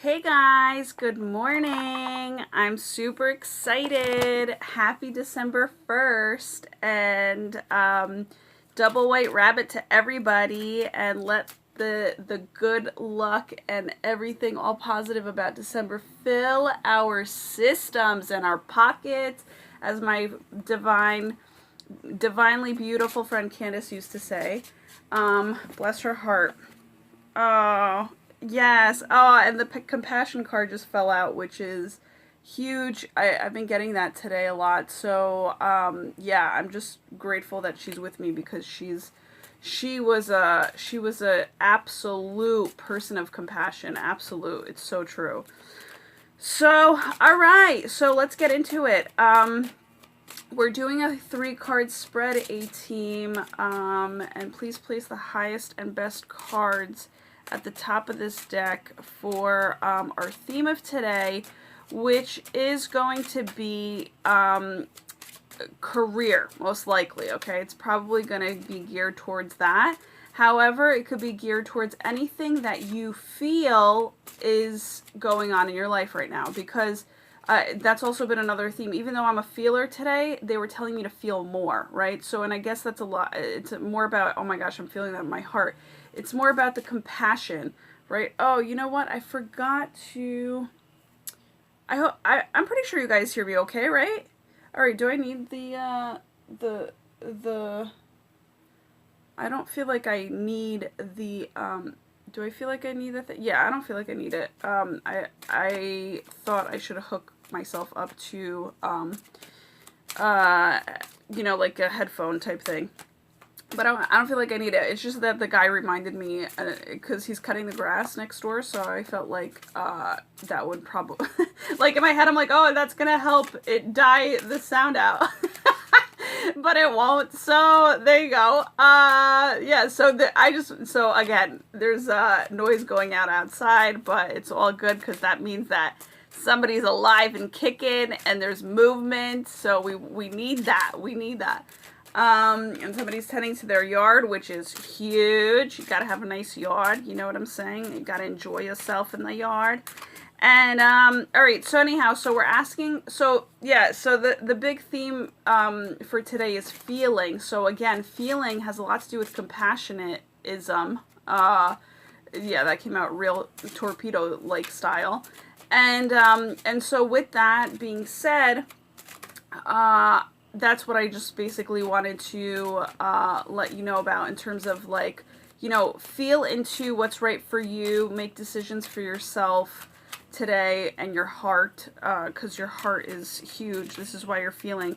Hey guys, good morning. I'm super excited. Happy December 1st and double white rabbit to everybody, and let the good luck and everything all positive about December fill our systems and our pockets, as my divinely beautiful friend Candace used to say. Bless her heart. Oh, yes. Oh, and the compassion card just fell out, which is huge. I've been getting that today a lot. So, yeah, I'm just grateful that she's with me, because she was a absolute person of compassion. Absolute. It's so true. So, all right. So let's get into it. We're doing a 3-card spread, A-team, and please place the highest and best cards at the top of this deck for our theme of today, which is going to be career, most likely, okay? It's probably going to be geared towards that. However, it could be geared towards anything that you feel is going on in your life right now, because that's also been another theme. Even though I'm a feeler today, they were telling me to feel more, right? So, and I guess that's a lot. It's more about, oh my gosh, I'm feeling that in my heart. It's more about the compassion, right? Oh, you know what? I forgot to... I'm pretty sure you guys hear me okay, right? All right, do I need the... I don't feel like I need the... do I feel like I need that? Yeah, I don't feel like I need it. I thought I should hook myself up to, you know, like a headphone type thing. But I don't feel like I need it. It's just that the guy reminded me, because he's cutting the grass next door, so I felt like that would probably... like in my head, I'm like, oh, that's going to help it die the sound out. But it won't, so there you go. Yeah, so again, there's noise going out outside, but it's all good, because that means that somebody's alive and kicking, and there's movement, so we need that. We need that. And somebody's tending to their yard, which is huge. You gotta have a nice yard, you know what I'm saying? You gotta enjoy yourself in the yard. And, alright, so anyhow, so we're asking, so, yeah, so the big theme, for today is feeling. So again, feeling has a lot to do with compassionateism. Yeah, that came out real torpedo-like style. And so with that being said, that's what I just basically wanted to let you know about, in terms of, like, you know, feel into what's right for you, make decisions for yourself today, and your heart, because your heart is huge. This is why you're feeling.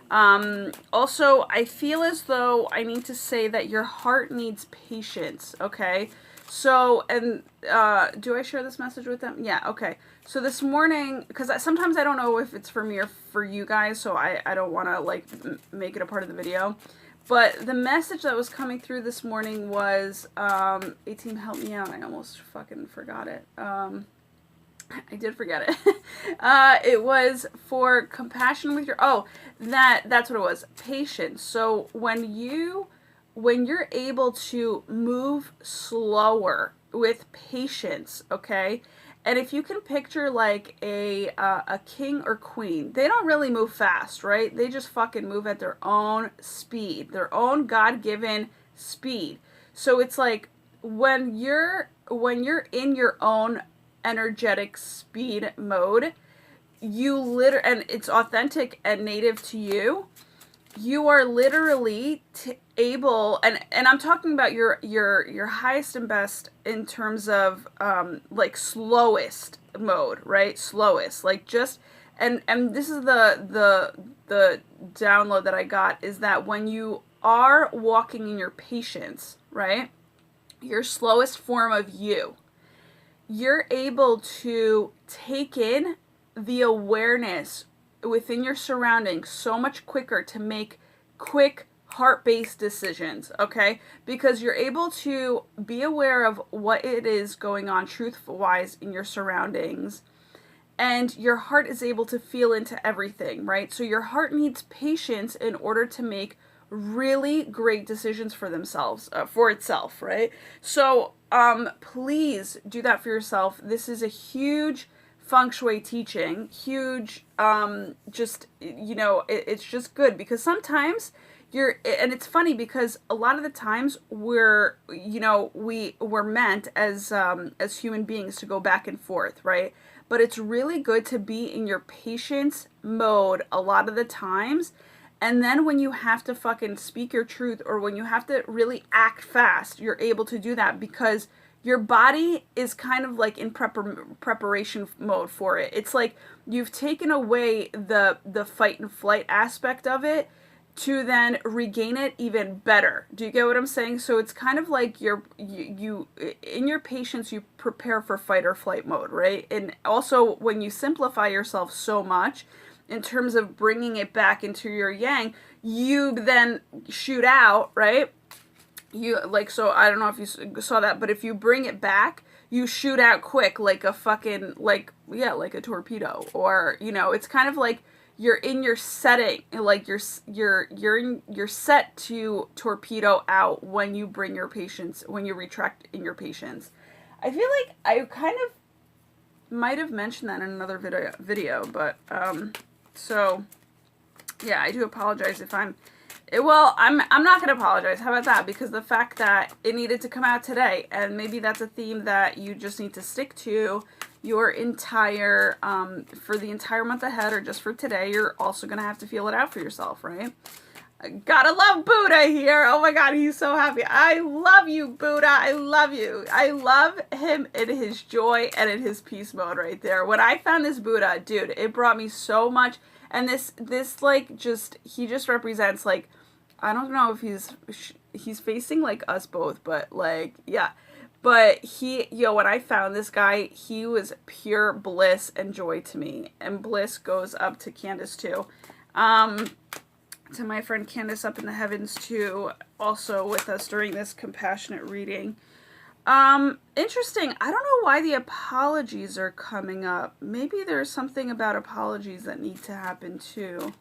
Also, I feel as though I need to say that your heart needs patience, okay? So, and do I share this message with them? Yeah, okay. So this morning, because sometimes I don't know if it's for me or for you guys, so I don't want to, like, make it a part of the video. But the message that was coming through this morning was, A-team, help me out. I almost fucking forgot it. I did forget it. It was for compassion with your... Oh, that's what it was. Patience. So when you're able to move slower with patience, okay? And if you can picture, like, a king or queen, they don't really move fast, right? They just fucking move at their own speed, their own God-given speed. So it's like, when you're in your own energetic speed mode, and it's authentic and native to you, you are literally able, and I'm talking about your highest and best in terms of like slowest mode, right? Slowest, like, just, and this is the download that I got, is that when you are walking in your patience, right, your slowest form of you're able to take in the awareness within your surroundings so much quicker, to make quick heart-based decisions, okay? Because you're able to be aware of what it is going on truth-wise in your surroundings, and your heart is able to feel into everything, right? So your heart needs patience in order to make really great decisions for themselves, for itself, right? So please do that for yourself. This is a huge feng shui teaching, huge, just, you know, it's just good because sometimes and it's funny because a lot of the times we're, you know, we're meant as human beings to go back and forth, right? But it's really good to be in your patience mode a lot of the times. And then when you have to fucking speak your truth or when you have to really act fast, you're able to do that because your body is kind of like in preparation mode for it. It's like you've taken away the fight and flight aspect of it to then regain it even better. Do you get what I'm saying? So it's kind of like you in your patience, you prepare for fight or flight mode, right? And also when you simplify yourself so much in terms of bringing it back into your yang, you then shoot out, right? You like, so I don't know if you saw that, but if you bring it back, you shoot out quick like a fucking, like, yeah, like a torpedo. Or, you know, it's kind of like you're in your setting, like you're set to torpedo out when you bring your patience, when you retract in your patience. I feel like I kind of might have mentioned that in another video, but so yeah, I do apologize if I'm not going to apologize. How about that? Because the fact that it needed to come out today, and maybe that's a theme that you just need to stick to your entire, for the entire month ahead, or just for today, you're also going to have to feel it out for yourself, right? Gotta love Buddha here. Oh my God, he's so happy. I love you, Buddha. I love you. I love him in his joy and in his peace mode right there. When I found this Buddha, dude, it brought me so much. And this like, he just represents, like, I don't know if he's facing like us both, but like, yeah. But when I found this guy, he was pure bliss and joy to me. And bliss goes up to Candace too. To my friend Candace up in the heavens too, also with us during this compassionate reading. Interesting. I don't know why the apologies are coming up. Maybe there's something about apologies that need to happen too.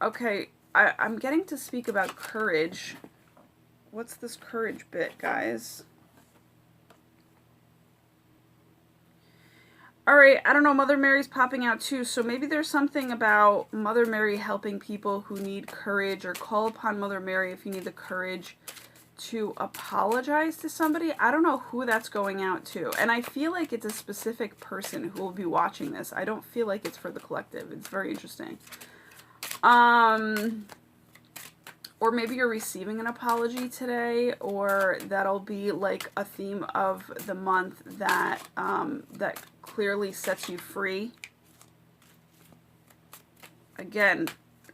Okay, I'm getting to speak about courage. What's this courage bit, guys? Alright, I don't know, Mother Mary's popping out too, so maybe there's something about Mother Mary helping people who need courage, or call upon Mother Mary if you need the courage to apologize to somebody. I don't know who that's going out to, and I feel like it's a specific person who will be watching this. I don't feel like it's for the collective. It's very interesting. Or maybe you're receiving an apology today, or that'll be like a theme of the month that that clearly sets you free. Again,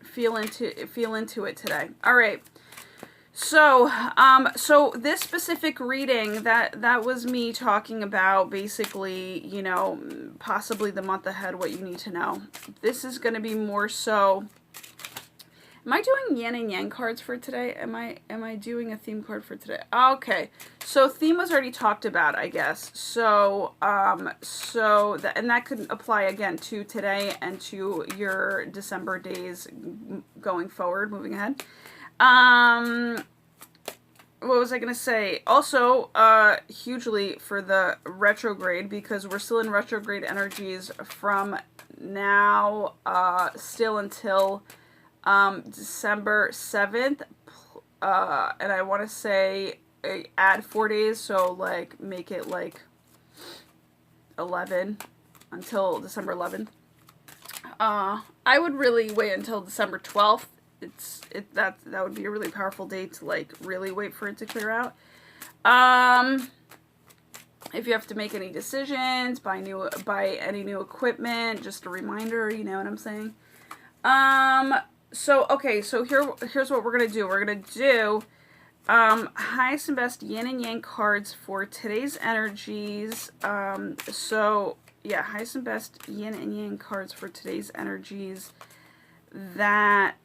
feel into it today. All right. So, so this specific reading, that was me talking about basically, you know, possibly the month ahead, what you need to know. This is going to be more so. Am I doing yin and yang cards for today? Am I doing a theme card for today? Okay. So theme was already talked about, I guess. So, and that could apply again to today and to your December days going forward, moving ahead. What was I going to say? Also, hugely for the retrograde, because we're still in retrograde energies from now, still until December 7th, and I want to say add 4 days, so like make it like 11 until December 11th. I would really wait until December 12th. That would be a really powerful date to like really wait for it to clear out. If you have to make any decisions, buy any new equipment, just a reminder, you know what I'm saying? So, okay, so here's what we're going to do. We're going to do highest and best yin and yang cards for today's energies. So, yeah, highest and best yin and yang cards for today's energies that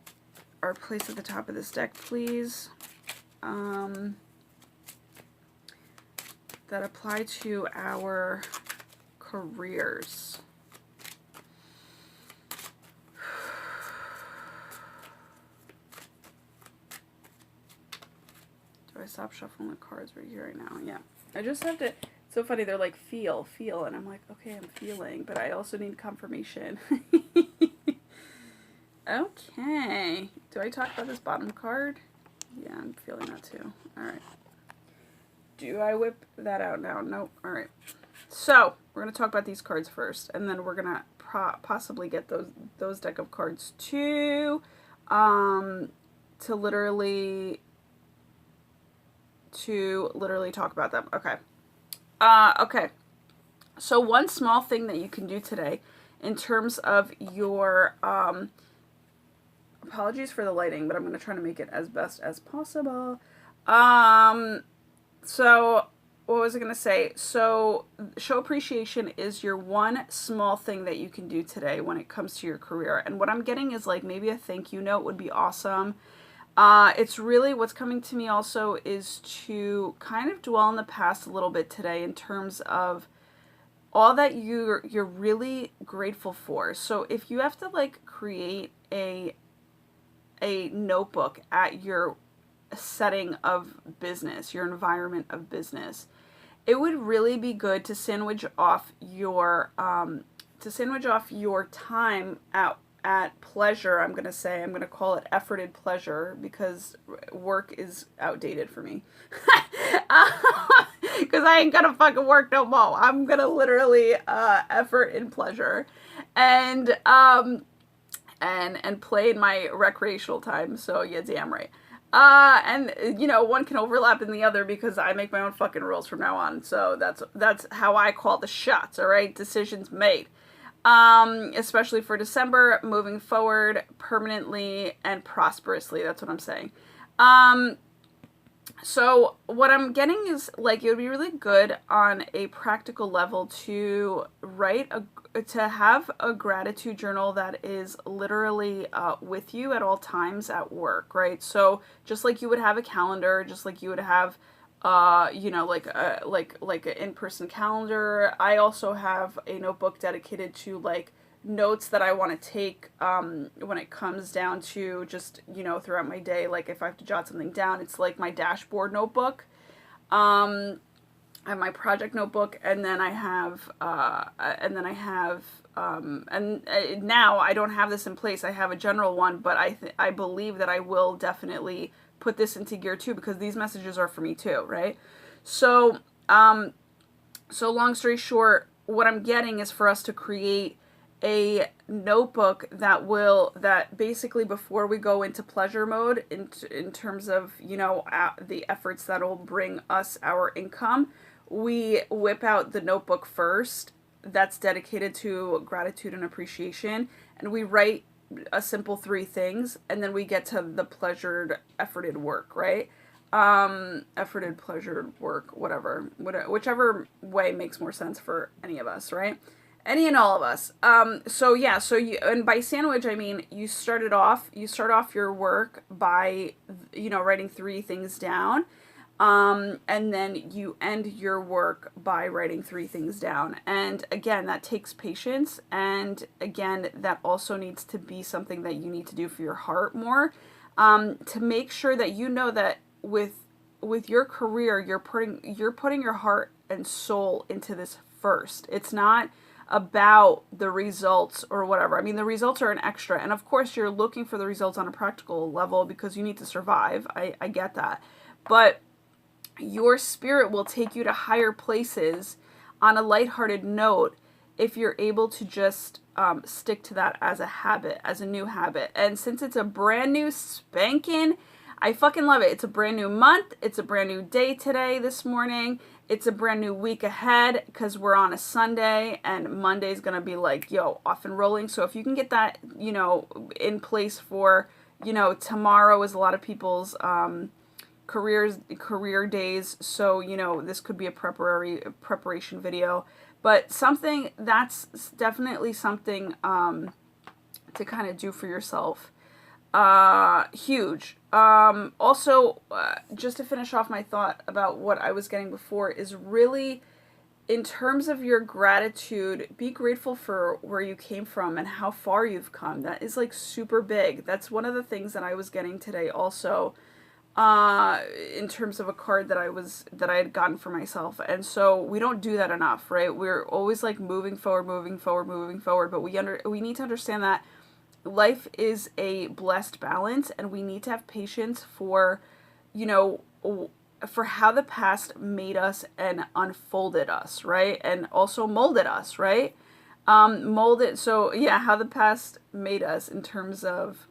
are placed at the top of this deck, please. That apply to our careers. I stop shuffling the cards right here right now? Yeah. I just have to, it's so funny, they're like, feel, and I'm like, okay, I'm feeling, but I also need confirmation. Okay. Do I talk about this bottom card? Yeah, I'm feeling that too. Alright. Do I whip that out now? Nope. Alright. So, we're going to talk about these cards first, and then we're going to possibly get those deck of cards too, to literally talk about them. Okay. Okay. So one small thing that you can do today in terms of your, apologies for the lighting, but I'm going to try to make it as best as possible. So what was I going to say? So show appreciation is your one small thing that you can do today when it comes to your career. And what I'm getting is like maybe a thank you note would be awesome. It's really what's coming to me also is to kind of dwell in the past a little bit today in terms of all that you're really grateful for. So if you have to like create a notebook at your setting of business, your environment of business, it would really be good to sandwich off your time at pleasure. I'm going to call it efforted pleasure because work is outdated for me. Because I ain't gonna fucking work no more. I'm gonna literally effort in pleasure and play in my recreational time. So yeah, damn right. And you know, one can overlap in the other because I make my own fucking rules from now on. So that's how I call the shots. All right, decisions made. Especially for December, moving forward permanently and prosperously. That's what I'm saying. So what I'm getting is like, it would be really good on a practical level to to have a gratitude journal that is literally with you at all times at work, right? So just like you would have a calendar, just like you would have you know, like an in-person calendar. I also have a notebook dedicated to like notes that I want to take when it comes down to just, you know, throughout my day. Like if I have to jot something down, it's like my dashboard notebook. I have my project notebook, and then I have and now I don't have this in place. I have a general one, but I believe that I will definitely put this into gear too, because these messages are for me too, right? So so long story short, what I'm getting is for us to create a notebook that basically before we go into pleasure mode in terms of, you know, the efforts that'll bring us our income, we whip out the notebook first that's dedicated to gratitude and appreciation, and we write a simple 3 things, and then we get to the pleasured efforted work, right? Efforted pleasured work, whatever, whichever way makes more sense for any of us, right? Any and all of us. So yeah, so you, and by sandwich, I mean, you start off your work by, you know, writing 3 things down. And then you end your work by writing 3 things down. And again, that takes patience. And again, that also needs to be something that you need to do for your heart more, to make sure that you know that with your career, you're putting your heart and soul into this first. It's not about the results or whatever. I mean, the results are an extra. And of course, you're looking for the results on a practical level because you need to survive. I get that. But your spirit will take you to higher places on a lighthearted note if you're able to just stick to that as a habit, as a new habit. And since it's a brand new spanking, I fucking love it. It's a brand new month. It's a brand new day today, this morning. It's a brand new week ahead because we're on a Sunday and Monday's going to be like, yo, off and rolling. So if you can get that, you know, in place for, you know, tomorrow is a lot of people's career days. So, you know, this could be a preparation video, but something that's definitely something to kind of do for yourself. Huge. Also, just to finish off my thought about what I was getting before is really, in terms of your gratitude, be grateful for where you came from and how far you've come. That is like super big. That's one of the things that I was getting today also. in terms of a card that I had gotten for myself. And so we don't do that enough, right? We're always like moving forward, moving forward, moving forward, but we need to understand that life is a blessed balance, and we need to have patience for, you know, for how the past made us and unfolded us, right? And also molded us, right? Molded, so yeah, how the past made us in terms of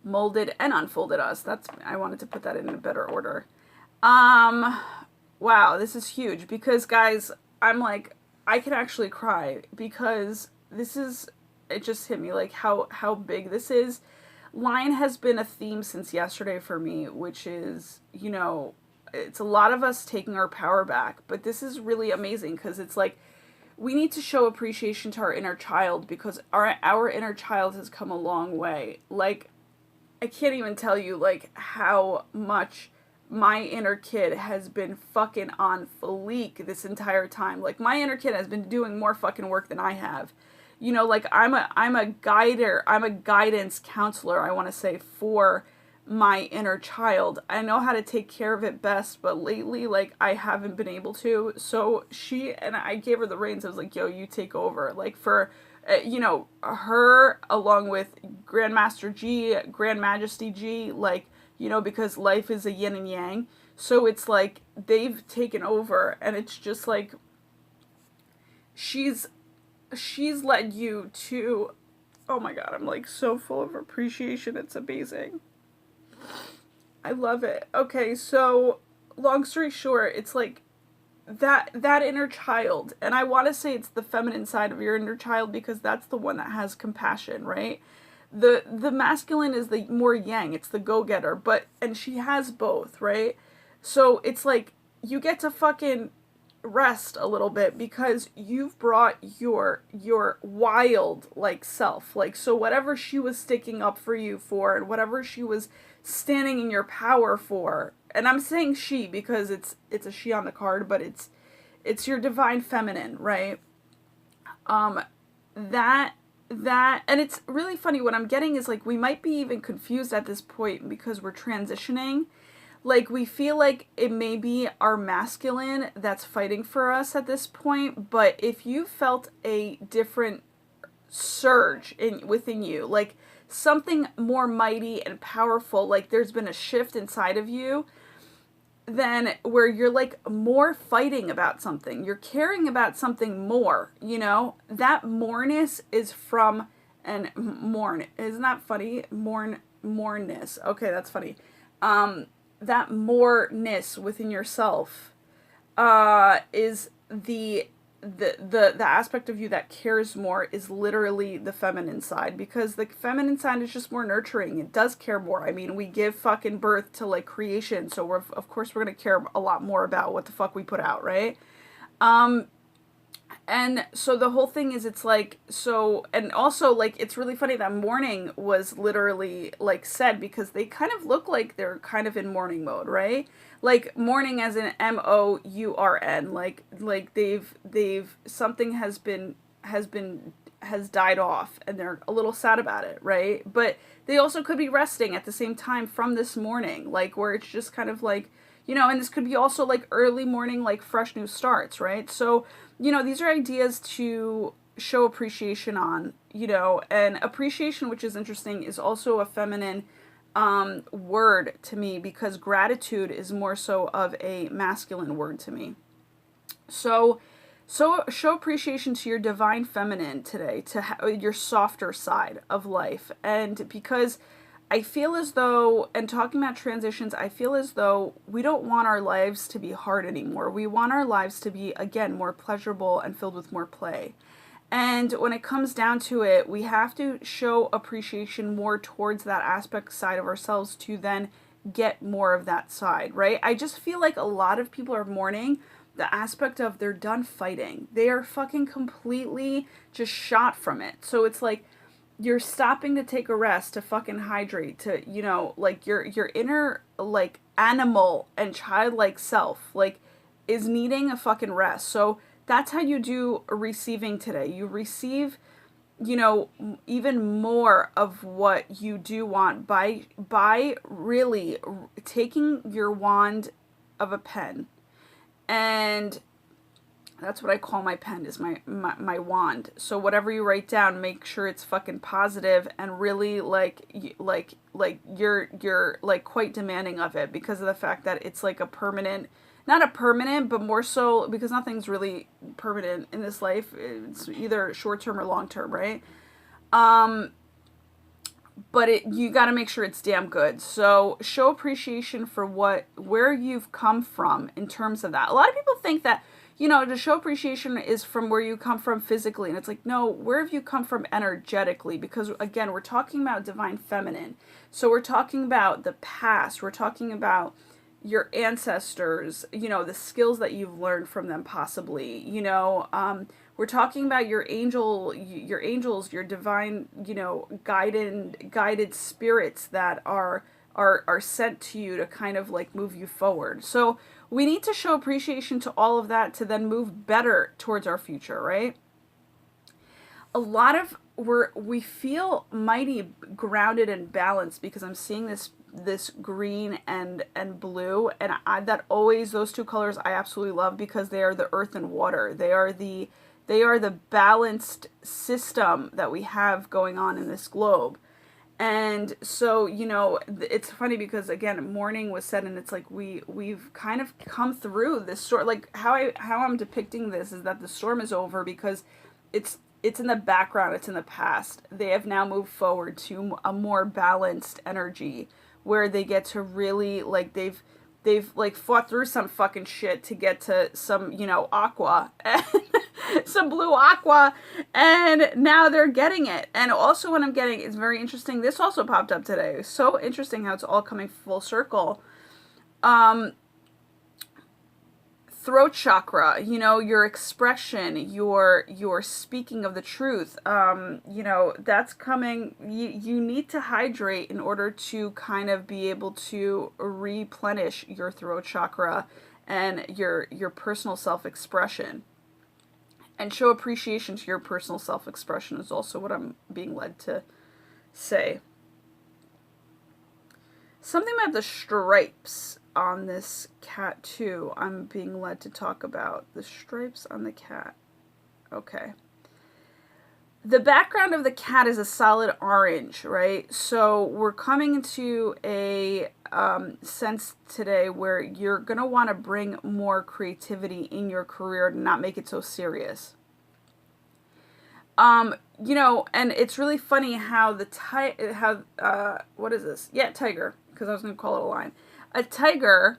molded and unfolded us. I wanted to put that in a better order. Wow, this is huge because, guys, I'm like, I can actually cry because it just hit me like how big this is. Lion has been a theme since yesterday for me, which is, you know, it's a lot of us taking our power back, but this is really amazing because it's like, we need to show appreciation to our inner child because our inner child has come a long way. Like, I can't even tell you, like, how much my inner kid has been fucking on fleek this entire time. Like, my inner kid has been doing more fucking work than I have. You know, like, I'm a guidance counselor, I want to say, for my inner child. I know how to take care of it best, but lately, like, I haven't been able to. So I gave her the reins. I was like, yo, you take over. Like, for, you know, her along with Grandmaster G, Grand Majesty G, like, you know, because life is a yin and yang. So it's like, they've taken over, and it's just like, she's led you to, oh my God, I'm like so full of appreciation. It's amazing. I love it. Okay, so long story short, it's like that inner child, and I want to say it's the feminine side of your inner child because that's the one that has compassion, right? The masculine is the more yang, it's the go-getter, and she has both, right? So it's like you get to fucking rest a little bit because you've brought your wild like self, like, so whatever she was sticking up for you for and whatever she was standing in your power for, and I'm saying she because it's a she on the card, but it's your divine feminine, right? That and it's really funny, what I'm getting is like we might be even confused at this point because we're transitioning. Like, we feel like it may be our masculine that's fighting for us at this point, but if you felt a different surge within you, like something more mighty and powerful, like there's been a shift inside of you, then where you're like more fighting about something, you're caring about something more, you know, that moreness is from, and mourn, isn't that funny? Moreness. Okay, that's funny. That moreness within yourself is the aspect of you that cares more is literally the feminine side, because the feminine side is just more nurturing. It does care more. I mean, we give fucking birth to like creation, so of course we're gonna care a lot more about what the fuck we put out, right? And so the whole thing is, it's like, so, and also, like, it's really funny that mourning was literally, like, said, because they kind of look like they're kind of in mourning mode, right? Like, mourning as in MOURN, like, something has died off, and they're a little sad about it, right? But they also could be resting at the same time from this mourning, like, where it's just kind of like, you know, and this could be also, like, early morning, like, fresh new starts, right? So, you know, these are ideas to show appreciation on, you know, and appreciation, which is interesting, is also a feminine word to me, because gratitude is more so of a masculine word to me. So show appreciation to your divine feminine today, to your softer side of life. And because I feel as though, and talking about transitions, I feel as though we don't want our lives to be hard anymore. We want our lives to be, again, more pleasurable and filled with more play. And when it comes down to it, we have to show appreciation more towards that aspect side of ourselves to then get more of that side, right? I just feel like a lot of people are mourning the aspect of they're done fighting. They are fucking completely just shot from it. So it's like, you're stopping to take a rest, to fucking hydrate, to, you know, like your inner, like, animal and childlike self, like, is needing a fucking rest. So that's how you do receiving today. You receive you know, even more of what you do want by really taking your wand of a pen, and that's what I call my pen, is my wand. So whatever you write down, make sure it's fucking positive, and really like you're like quite demanding of it, because of the fact that it's like a permanent, not a permanent, but more so because nothing's really permanent in this life. It's either short term or long term, right? But you got to make sure it's damn good. So show appreciation for where you've come from in terms of that. A lot of people think that, you know, to show appreciation is from where you come from physically. And it's like, no, where have you come from energetically? Because again, we're talking about divine feminine. So we're talking about the past. We're talking about your ancestors, you know, the skills that you've learned from them possibly, you know, we're talking about your angels, your divine, you know, guided spirits that are sent to you to kind of like move you forward. So we need to show appreciation to all of that to then move better towards our future, right? A lot of we feel mighty grounded and balanced, because I'm seeing this green and blue, and that always, those two colors I absolutely love, because they are the earth and water. They are the balanced system that we have going on in this globe. And so, you know, it's funny because again, morning was said, and it's like we've kind of come through this storm. Like how I'm depicting this is that the storm is over, because it's in the background, it's in the past. They have now moved forward to a more balanced energy, where they get to really, like, they've like fought through some fucking shit to get to some, you know, aqua, and some blue aqua, and now they're getting it. And also what I'm getting is very interesting. This also popped up today. It's so interesting how it's all coming full circle. Throat chakra, you know, your expression, your speaking of the truth, you know, that's coming. You need to hydrate in order to kind of be able to replenish your throat chakra and your personal self-expression. And show appreciation to your personal self-expression is also what I'm being led to say. Something about the stripes on this cat too, I'm being led to talk about. The stripes on the cat. Okay. The background of the cat is a solid orange, right? So we're coming into a sense today where you're going to want to bring more creativity in your career and not make it so serious. You know, and it's really funny how what is this? Yeah, tiger, because I was going to call it a lion. A tiger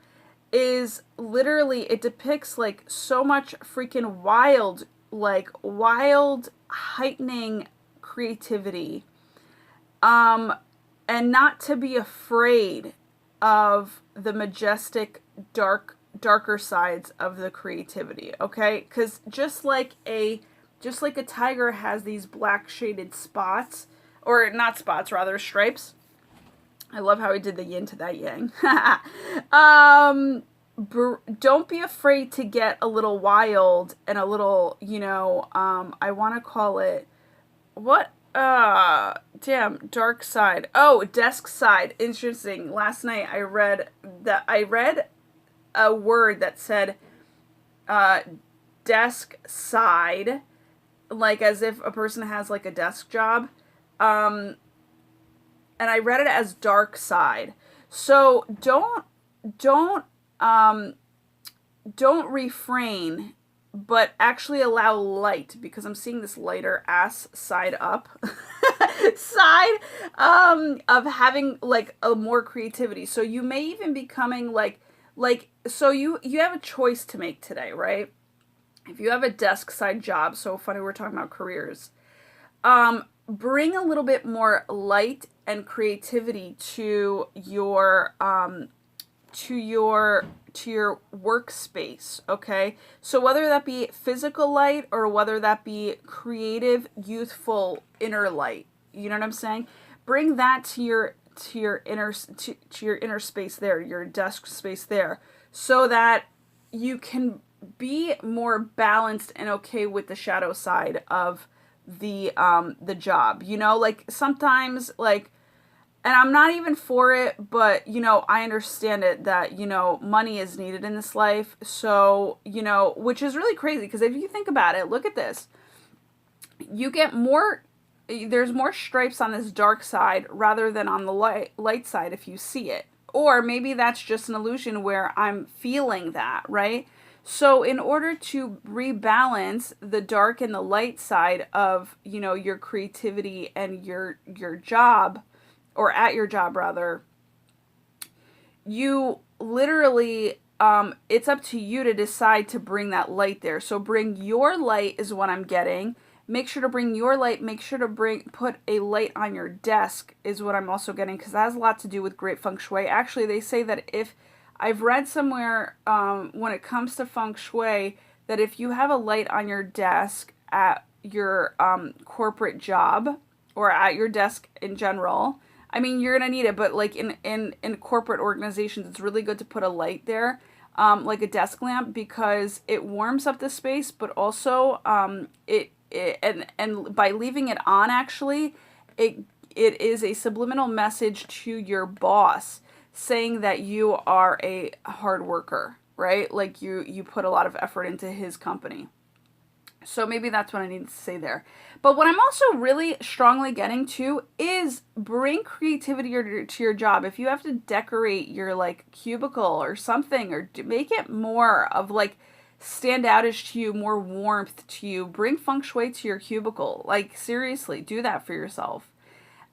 is literally, it depicts like so much freaking wild, heightening creativity. And not to be afraid of the majestic, darker sides of the creativity, okay? Because just like a tiger has these black shaded spots, or not spots, rather stripes. I love how he did the yin to that yang. Don't be afraid to get a little wild and a little, you know, I want to call it, what? Damn, dark side. Oh, desk side. Interesting. Last night I read a word that said, desk side, like as if a person has like a desk job. And I read it as dark side. So don't refrain, but actually allow light, because I'm seeing this lighter ass side up side of having like a more creativity. So you may even be coming so you have a choice to make today, right? If you have a desk side job, so funny we're talking about careers, bring a little bit more light and creativity to your workspace, okay? So whether that be physical light or whether that be creative, youthful inner light, you know what I'm saying? Bring that to your inner space there, your desk space there, so that you can be more balanced and okay with the shadow side of the job, you know, like sometimes like, and I'm not even for it, but, you know, I understand it that, you know, money is needed in this life. So, you know, which is really crazy because if you think about it, look at this. You get more, there's more stripes on this dark side rather than on the light side if you see it. Or maybe that's just an illusion where I'm feeling that, right? So in order to rebalance the dark and the light side of, you know, your creativity and your job, or at your job rather, you literally, it's up to you to decide to bring that light there. So bring your light is what I'm getting. Make sure to bring your light. Make sure to put a light on your desk is what I'm also getting, because that has a lot to do with great feng shui. Actually, they say that if, I've read somewhere when it comes to feng shui, that if you have a light on your desk at your corporate job or at your desk in general, I mean, you're going to need it, but like in corporate organizations, it's really good to put a light there, like a desk lamp, because it warms up the space, but also and by leaving it on, actually, it is a subliminal message to your boss saying that you are a hard worker, right? Like you put a lot of effort into his company. So maybe that's what I need to say there. But what I'm also really strongly getting to is bring creativity to your job. If you have to decorate your like cubicle or something, or make it more of like stand outish to you, more warmth to you, bring feng shui to your cubicle. Like seriously, do that for yourself.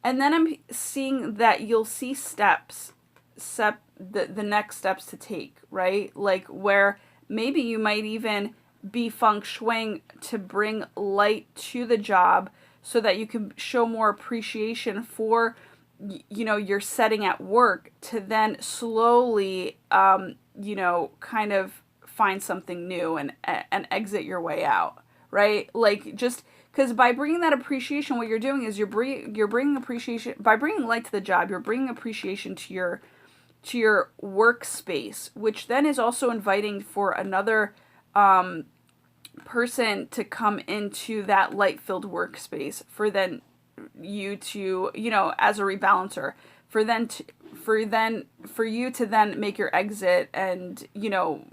And then I'm seeing that you'll see steps, the next steps to take, right? Like where maybe you might even be feng shuiing to bring light to the job so that you can show more appreciation for, you know, your setting at work, to then slowly, you know, kind of find something new and exit your way out, right? Like just because by bringing that appreciation, what you're doing is you're bringing appreciation by bringing light to the job. You're bringing appreciation to your workspace, which then is also inviting for another person to come into that light-filled workspace for then you to, you know, as a rebalancer, for you to then make your exit, and, you know,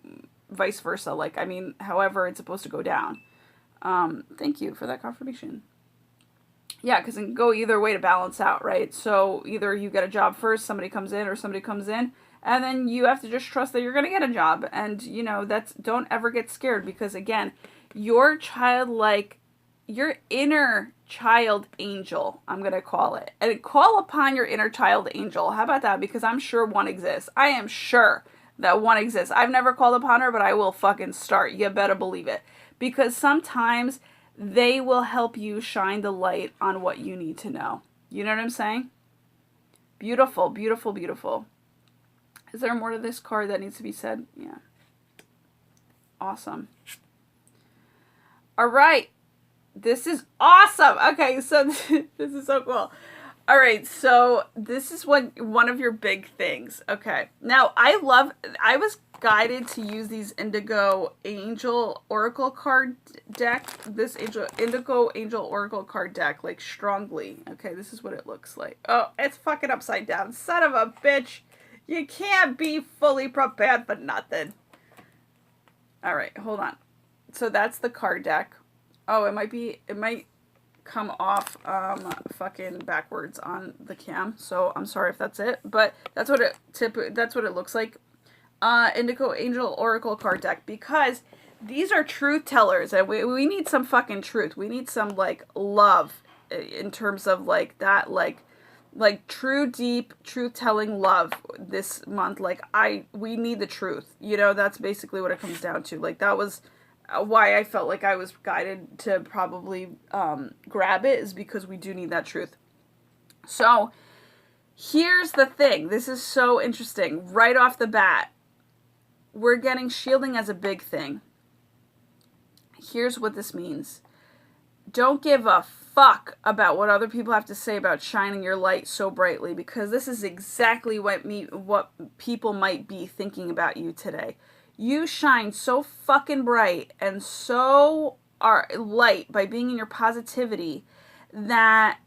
vice versa. Like, I mean, however it's supposed to go down. Thank you for that confirmation. Yeah, because it can go either way to balance out, right? So either you get a job first, somebody comes in, or somebody comes in, and then you have to just trust that you're going to get a job. And, you know, don't ever get scared, because again, your childlike, your inner child angel, I'm going to call it. And call upon your inner child angel. How about that? Because I'm sure one exists. I am sure that one exists. I've never called upon her, but I will fucking start. You better believe it. Because sometimes they will help you shine the light on what you need to know. You know what I'm saying? Beautiful, beautiful, beautiful. Is there more to this card that needs to be said? Yeah. Awesome. All right. This is awesome. Okay, so this is so cool. All right, so this is one of your big things. Okay. Now, I was guided to use these Indigo Angel Oracle card deck. This Indigo Angel Oracle card deck, like, strongly. Okay, this is what it looks like. Oh, it's fucking upside down. Son of a bitch. You can't be fully prepared for nothing. All right, hold on. So that's the card deck. Oh, it might come off fucking backwards on the cam. So I'm sorry if that's it, but that's what it looks like. Indigo Angel Oracle card deck, because these are truth tellers, and we need some fucking truth. We need some like love in terms of like that, like true, deep, truth-telling love this month. Like, we need the truth. You know, that's basically what it comes down to. Like, that was why I felt like I was guided to probably grab it, is because we do need that truth. So, here's the thing. This is so interesting. Right off the bat, we're getting shielding as a big thing. Here's what this means. Don't give a fuck about what other people have to say about shining your light so brightly, because this is exactly what people might be thinking about you today. You shine so fucking bright and so are light, by being in your positivity, that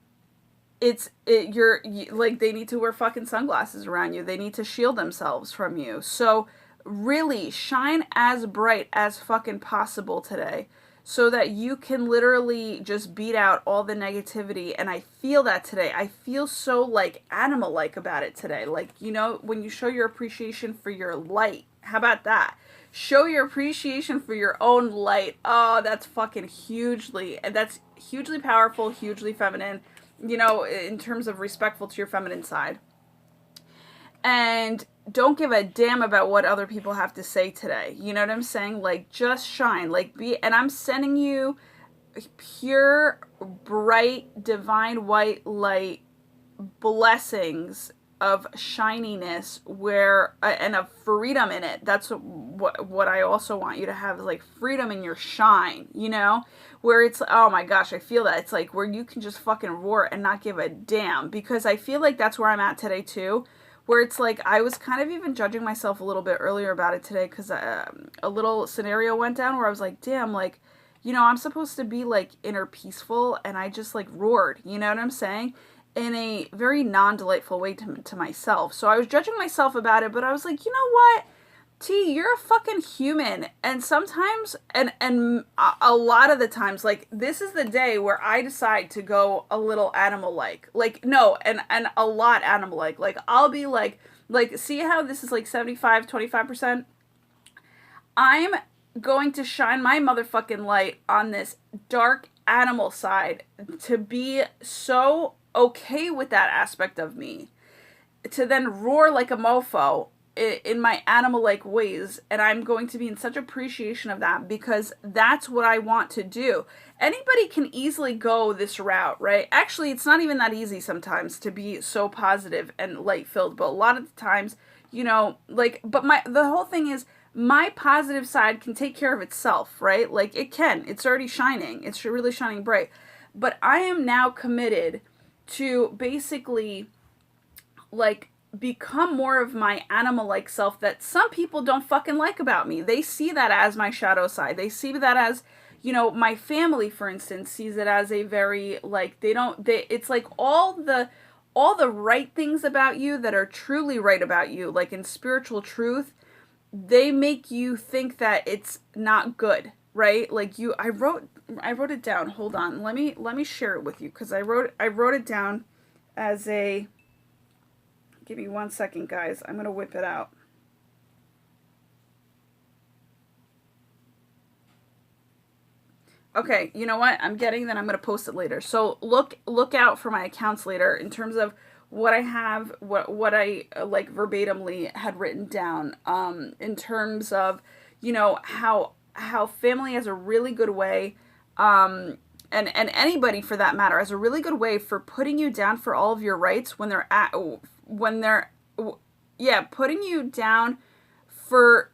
you're like, they need to wear fucking sunglasses around you. They need to shield themselves from you. So really shine as bright as fucking possible today, so that you can literally just beat out all the negativity. And I feel that today. I feel so like animal-like about it today. Like, you know, when you show your appreciation for your light, how about that? Show your appreciation for your own light. Oh, that's fucking that's hugely powerful, hugely feminine, you know, in terms of respectful to your feminine side. And don't give a damn about what other people have to say today. You know what I'm saying? Like, just shine. Like, and I'm sending you pure, bright, divine white light blessings of shininess, where and of freedom in it. That's what I also want you to have, is like freedom in your shine, you know, where it's, oh my gosh, I feel that. It's like where you can just fucking roar and not give a damn, because I feel like that's where I'm at today too, where it's like, I was kind of even judging myself a little bit earlier about it today, because a little scenario went down where I was like, damn, like, you know, I'm supposed to be like inner peaceful, and I just like roared, you know what I'm saying? In a very non-delightful way to myself. So I was judging myself about it, but I was like, you know what, T, you're a fucking human. And sometimes, and a lot of the times, like, this is the day where I decide to go a little animal-like. Like, no, and a lot animal-like. Like, I'll be like, see how this is like 75, 25%? I'm going to shine my motherfucking light on this dark animal side, to be so okay with that aspect of me, to then roar like a mofo in my animal-like ways. And I'm going to be in such appreciation of that, because that's what I want to do. Anybody can easily go this route, right? Actually, it's not even that easy sometimes to be so positive and light-filled, but a lot of the times, you know, like, but the whole thing is, my positive side can take care of itself, right? Like, it can. It's already shining. It's really shining bright. But I am now committed to basically, like, become more of my animal-like self that some people don't fucking like about me. They see that as my shadow side. They see that as, you know, my family, for instance, sees it as a very, like, it's like all the right things about you that are truly right about you, like in spiritual truth, they make you think that it's not good, right? Like, I wrote it down. Hold on. Let me share it with you, because I wrote it down as a, give me 1 second, guys. I'm going to whip it out. Okay, you know what? I'm going to post it later. So look out for my accounts later in terms of what I have, what I like verbatimly had written down, in terms of, you know, how family has a really good way, and anybody for that matter has a really good way for putting you down for all of your rights when they're putting you down for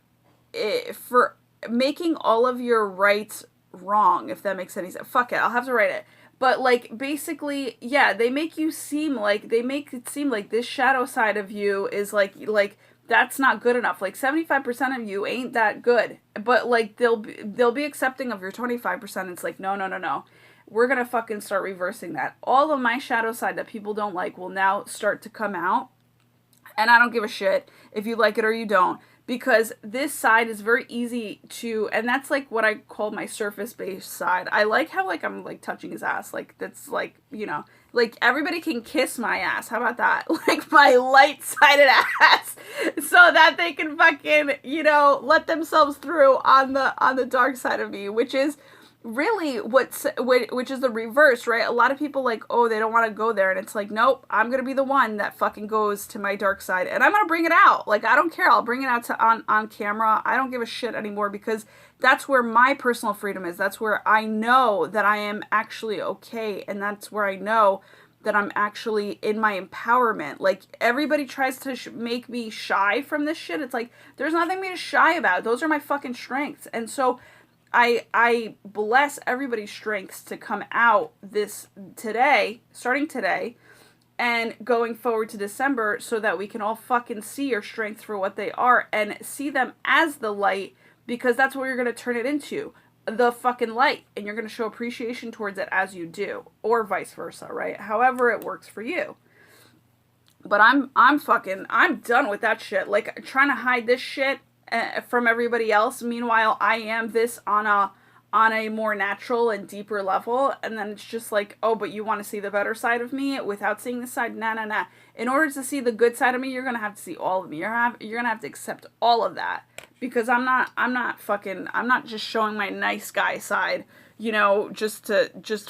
making all of your rights wrong, if that makes any sense. Fuck it, I'll have to write it. But, like, basically, yeah, they make it seem like this shadow side of you is like that's not good enough. Like, 75% of you ain't that good. But, like, they'll be accepting of your 25%. It's like, no. We're gonna fucking start reversing that. All of my shadow side that people don't like will now start to come out. And I don't give a shit if you like it or you don't. Because this side is very easy to, and that's like what I call my surface-based side. I like how, like, I'm like touching his ass. Like, that's like, you know, like, everybody can kiss my ass. How about that? Like, my light-sided ass. So that they can fucking, you know, let themselves through on the dark side of me, which is really which is the reverse, right? A lot of people, like, oh, they don't want to go there, and it's like, nope, I'm gonna be the one that fucking goes to my dark side, and I'm gonna bring it out. Like, I don't care, I'll bring it out on camera. I don't give a shit anymore, because that's where my personal freedom is. That's where I know that I am actually okay, and that's where I know that I'm actually in my empowerment. Like, everybody tries to make me shy from this shit. It's like, there's nothing for me to shy about. Those are my fucking strengths. And so I bless everybody's strengths to come out starting today, and going forward to December, so that we can all fucking see your strengths for what they are and see them as the light, because that's what you're going to turn it into. the fucking light, and you're going to show appreciation towards it as you do, or vice versa, right? However it works for you. But I'm done with that shit. Like, trying to hide this shit from everybody else. Meanwhile, I am this on a more natural and deeper level. And then it's just like, oh, but you want to see the better side of me without seeing the side? Nah. In order to see the good side of me, you're going to have to see all of me. You're going to have to accept all of that. Because I'm not just showing my nice guy side, you know, just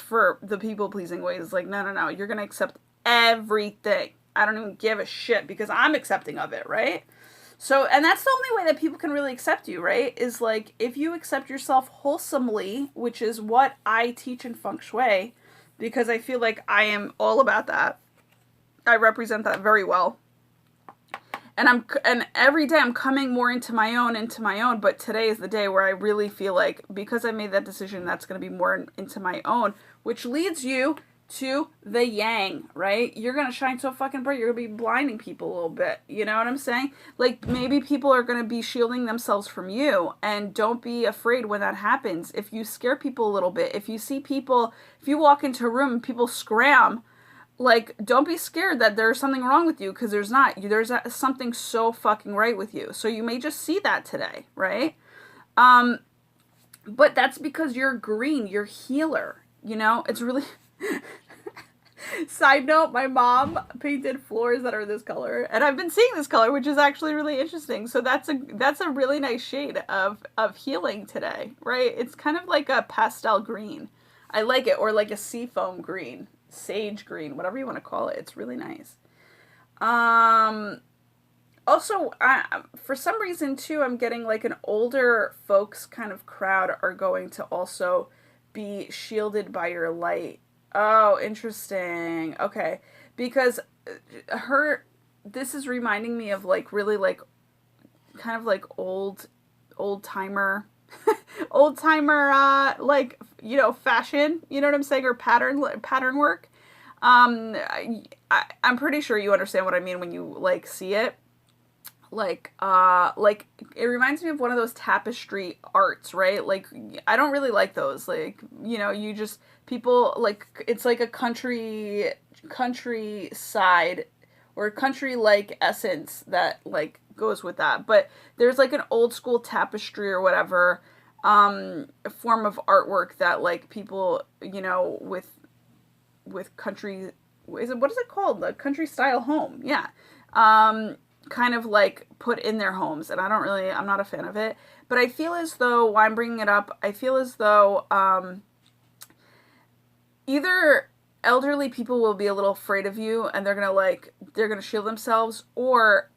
for the people pleasing ways. Like, no. You're going to accept everything. I don't even give a shit because I'm accepting of it, right? So, and that's the only way that people can really accept you, right? Is like, if you accept yourself wholesomely, which is what I teach in Feng Shui, because I feel like I am all about that. I represent that very well. And every day I'm coming more into my own, but today is the day where I really feel like, because I made that decision, that's going to be more into my own, which leads you to the yang, right? You're going to shine so fucking bright, you're going to be blinding people a little bit. You know what I'm saying? Like, maybe people are going to be shielding themselves from you, and don't be afraid when that happens. If you scare people a little bit, if you see people, if you walk into a room and people scram, like, don't be scared that there's something wrong with you, because there's not. There's something so fucking right with you. So you may just see that today, right? But that's because you're green, you're healer, you know? It's really... Side note, my mom painted floors that are this color, and I've been seeing this color, which is actually really interesting. So that's a really nice shade of healing today, right? It's kind of like a pastel green. I like it, or like a seafoam green, sage green, whatever you want to call it. It's really nice. Also, for some reason too, I'm getting like an older folks kind of crowd are going to also be shielded by your light. Oh, interesting. Okay. Because this is reminding me of like really like kind of like old timer, like, you know, fashion, you know what I'm saying? Or pattern work. I'm pretty sure you understand what I mean when you like see it. Like it reminds me of one of those tapestry arts, right? Like, I don't really like those. Like, you know, people, like, it's like a countryside or country-like essence that, like, goes with that. But there's, like, an old school tapestry or whatever, form of artwork that, like, people, you know, with country, what is it called? The country style home. Yeah. Kind of like put in their homes, and I'm not a fan of it, but I feel as though, while I'm bringing it up, I feel as though either elderly people will be a little afraid of you and they're gonna shield themselves, or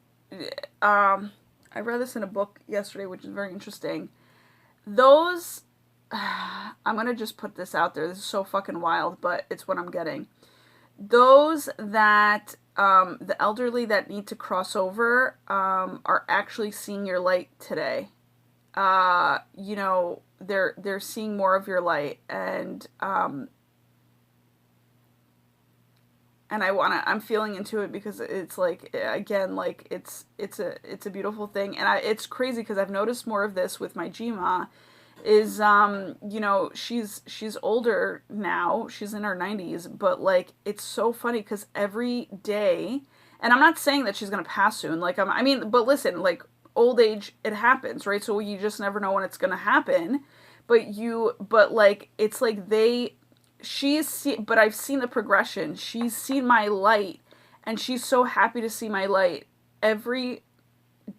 I read this in a book yesterday, which is very interesting. Those I'm gonna just put this out there, this is so fucking wild, but it's what I'm getting. Those that the elderly that need to cross over are actually seeing your light today. You know, they're seeing more of your light, and I'm feeling into it, because it's like, again, like, it's a beautiful thing, and it's crazy because I've noticed more of this with my Jima. Is you know, she's older now, she's in her 90s, but like, it's so funny because every day, and I'm not saying that she's gonna pass soon, like, I mean, but listen, like, old age, it happens, right? So you just never know when it's gonna happen, but like, it's like but I've seen the progression. She's seen my light, and she's so happy to see my light every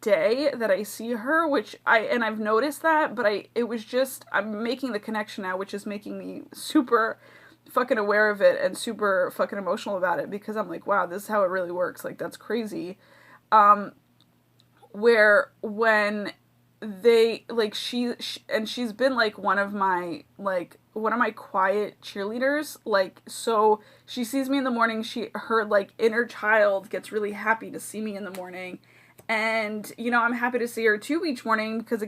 day that I see her, I've noticed that, but I'm making the connection now, which is making me super fucking aware of it and super fucking emotional about it, because I'm like, wow, this is how it really works. Like, that's crazy. Where when they, like, she's been like one of my quiet cheerleaders, like, so she sees me in the morning, her like inner child gets really happy to see me in the morning. And, you know, I'm happy to see her too each morning, because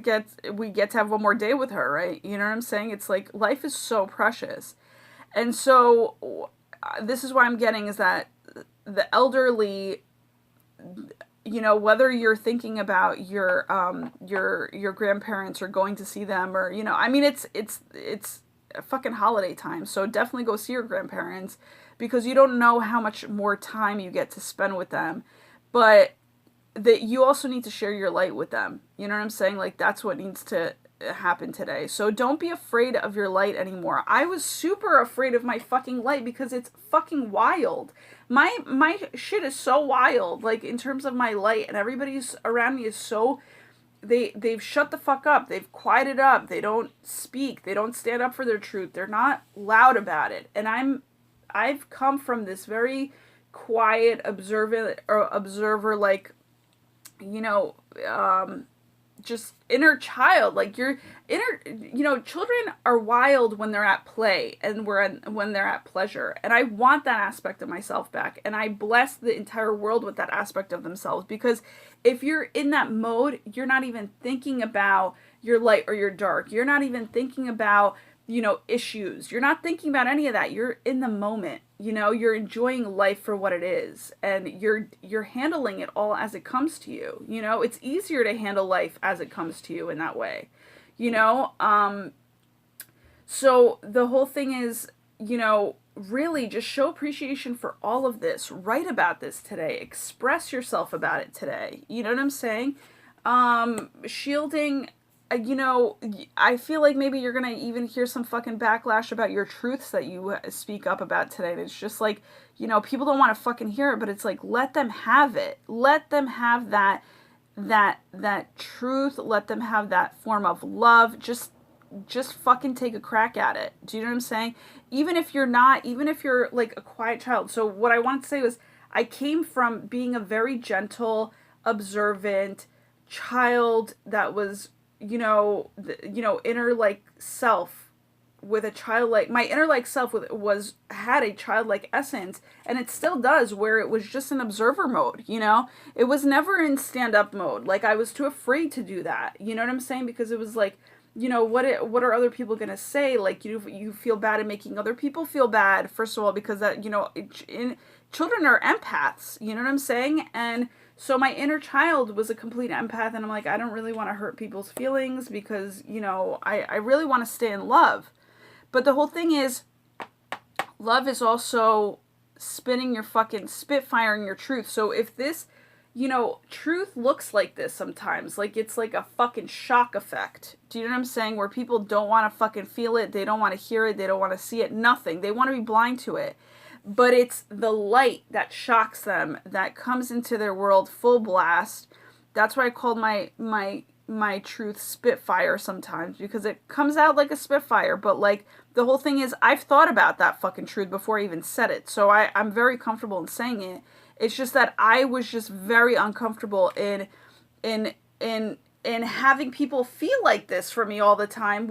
we get to have one more day with her, right? You know what I'm saying? It's like, life is so precious. And so this is what I'm getting, is that the elderly, you know, whether you're thinking about your grandparents or going to see them, or, you know, I mean, it's a fucking holiday time, so definitely go see your grandparents, because you don't know how much more time you get to spend with them. But that you also need to share your light with them. You know what I'm saying? Like, that's what needs to happen today. So don't be afraid of your light anymore. I was super afraid of my fucking light because it's fucking wild. My shit is so wild, like, in terms of my light, and everybody's around me is so, they've shut the fuck up. They've quieted up. They don't speak. They don't stand up for their truth. They're not loud about it. And I've come from this very quiet observer, like, you know, just inner child. Like, your inner, you know, children are wild when they're at play and when they're at pleasure. And I want that aspect of myself back. And I bless the entire world with that aspect of themselves, because if you're in that mode, you're not even thinking about your light or your dark. You're not even thinking about, you know, issues. You're not thinking about any of that. You're in the moment. You know, you're enjoying life for what it is, and you're handling it all as it comes to you. You know, it's easier to handle life as it comes to you in that way. You know, so the whole thing is, you know, really just show appreciation for all of this. Write about this today. Express yourself about it today. You know what I'm saying? Shielding, you know, I feel like maybe you're going to even hear some fucking backlash about your truths that you speak up about today. And it's just like, you know, people don't want to fucking hear it, but it's like, let them have it. Let them have that truth. Let them have that form of love. Just fucking take a crack at it. Do you know what I'm saying? Even if you're like a quiet child. So what I wanted to say was, I came from being a very gentle, observant child that was, you know, inner like self with a childlike, my inner like self had a childlike essence, and it still does, where it was just in observer mode. You know, it was never in stand up mode. Like, I was too afraid to do that. You know what I'm saying? Because it was like, you know, what are other people gonna say? Like, you feel bad at making other people feel bad, first of all, because that, you know, children are empaths. You know what I'm saying? And so my inner child was a complete empath, and I'm like, I don't really want to hurt people's feelings, because, you know, I really want to stay in love. But the whole thing is, love is also spitting your fucking, spitfiring your truth. So if this, you know, truth looks like this sometimes, like it's like a fucking shock effect. Do you know what I'm saying? Where people don't want to fucking feel it. They don't want to hear it. They don't want to see it. Nothing. They want to be blind to it. But it's the light that shocks them, that comes into their world full blast. That's why I called my truth Spitfire sometimes, because it comes out like a Spitfire. But like, the whole thing is, I've thought about that fucking truth before I even said it. So I'm very comfortable in saying it. It's just that I was just very uncomfortable in having people feel like this for me all the time,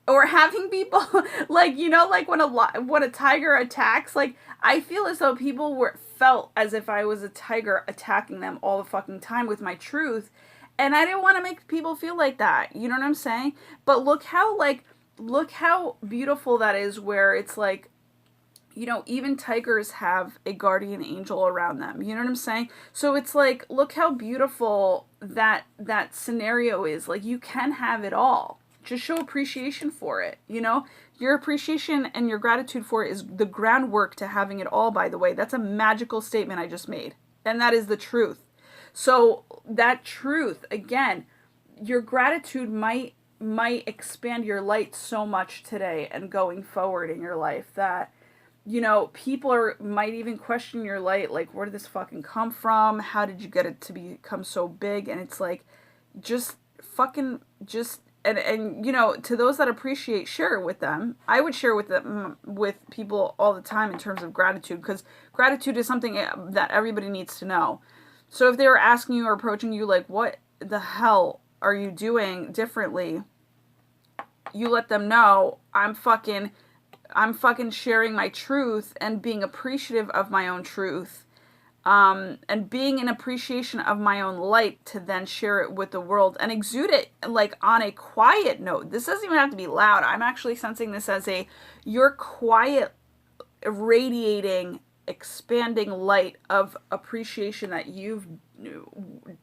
or having people, like, you know, like when a tiger attacks, like, I feel as though people felt as if I was a tiger attacking them all the fucking time with my truth. And I didn't want to make people feel like that. You know what I'm saying? But look how beautiful that is, where it's like, you know, even tigers have a guardian angel around them. You know what I'm saying? So it's like, look how beautiful that scenario is. Like, you can have it all. Just show appreciation for it, you know? Your appreciation and your gratitude for it is the groundwork to having it all, by the way. That's a magical statement I just made. And that is the truth. So that truth, again, your gratitude might expand your light so much today and going forward in your life that, you know, people might even question your light, like, where did this fucking come from? How did you get it to become so big? And it's like, and you know, to those that appreciate, share it with them. I would share with people all the time in terms of gratitude, because gratitude is something that everybody needs to know. So if they were asking you or approaching you like, what the hell are you doing differently? You let them know I'm fucking sharing my truth and being appreciative of my own truth. And being in appreciation of my own light to then share it with the world and exude it like on a quiet note. This doesn't even have to be loud. I'm actually sensing this as you're quiet, radiating expanding light of appreciation that you've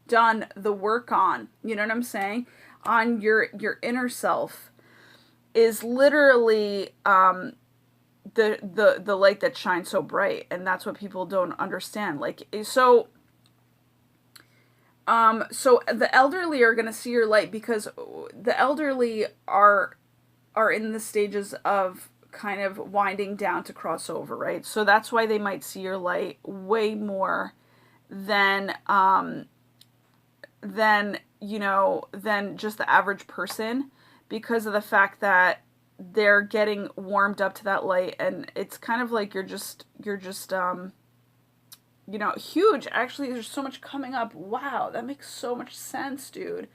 done the work on, you know what I'm saying, on your inner self, is literally the light that shines so bright. And that's what people don't understand. Like, so the elderly are going to see your light, because the elderly are in the stages of kind of winding down to cross over, right? So that's why they might see your light way more than you know, than just the average person, because of the fact that they're getting warmed up to that light. And it's kind of like you're just you know, huge. Actually, there's so much coming up. Wow, that makes so much sense, dude.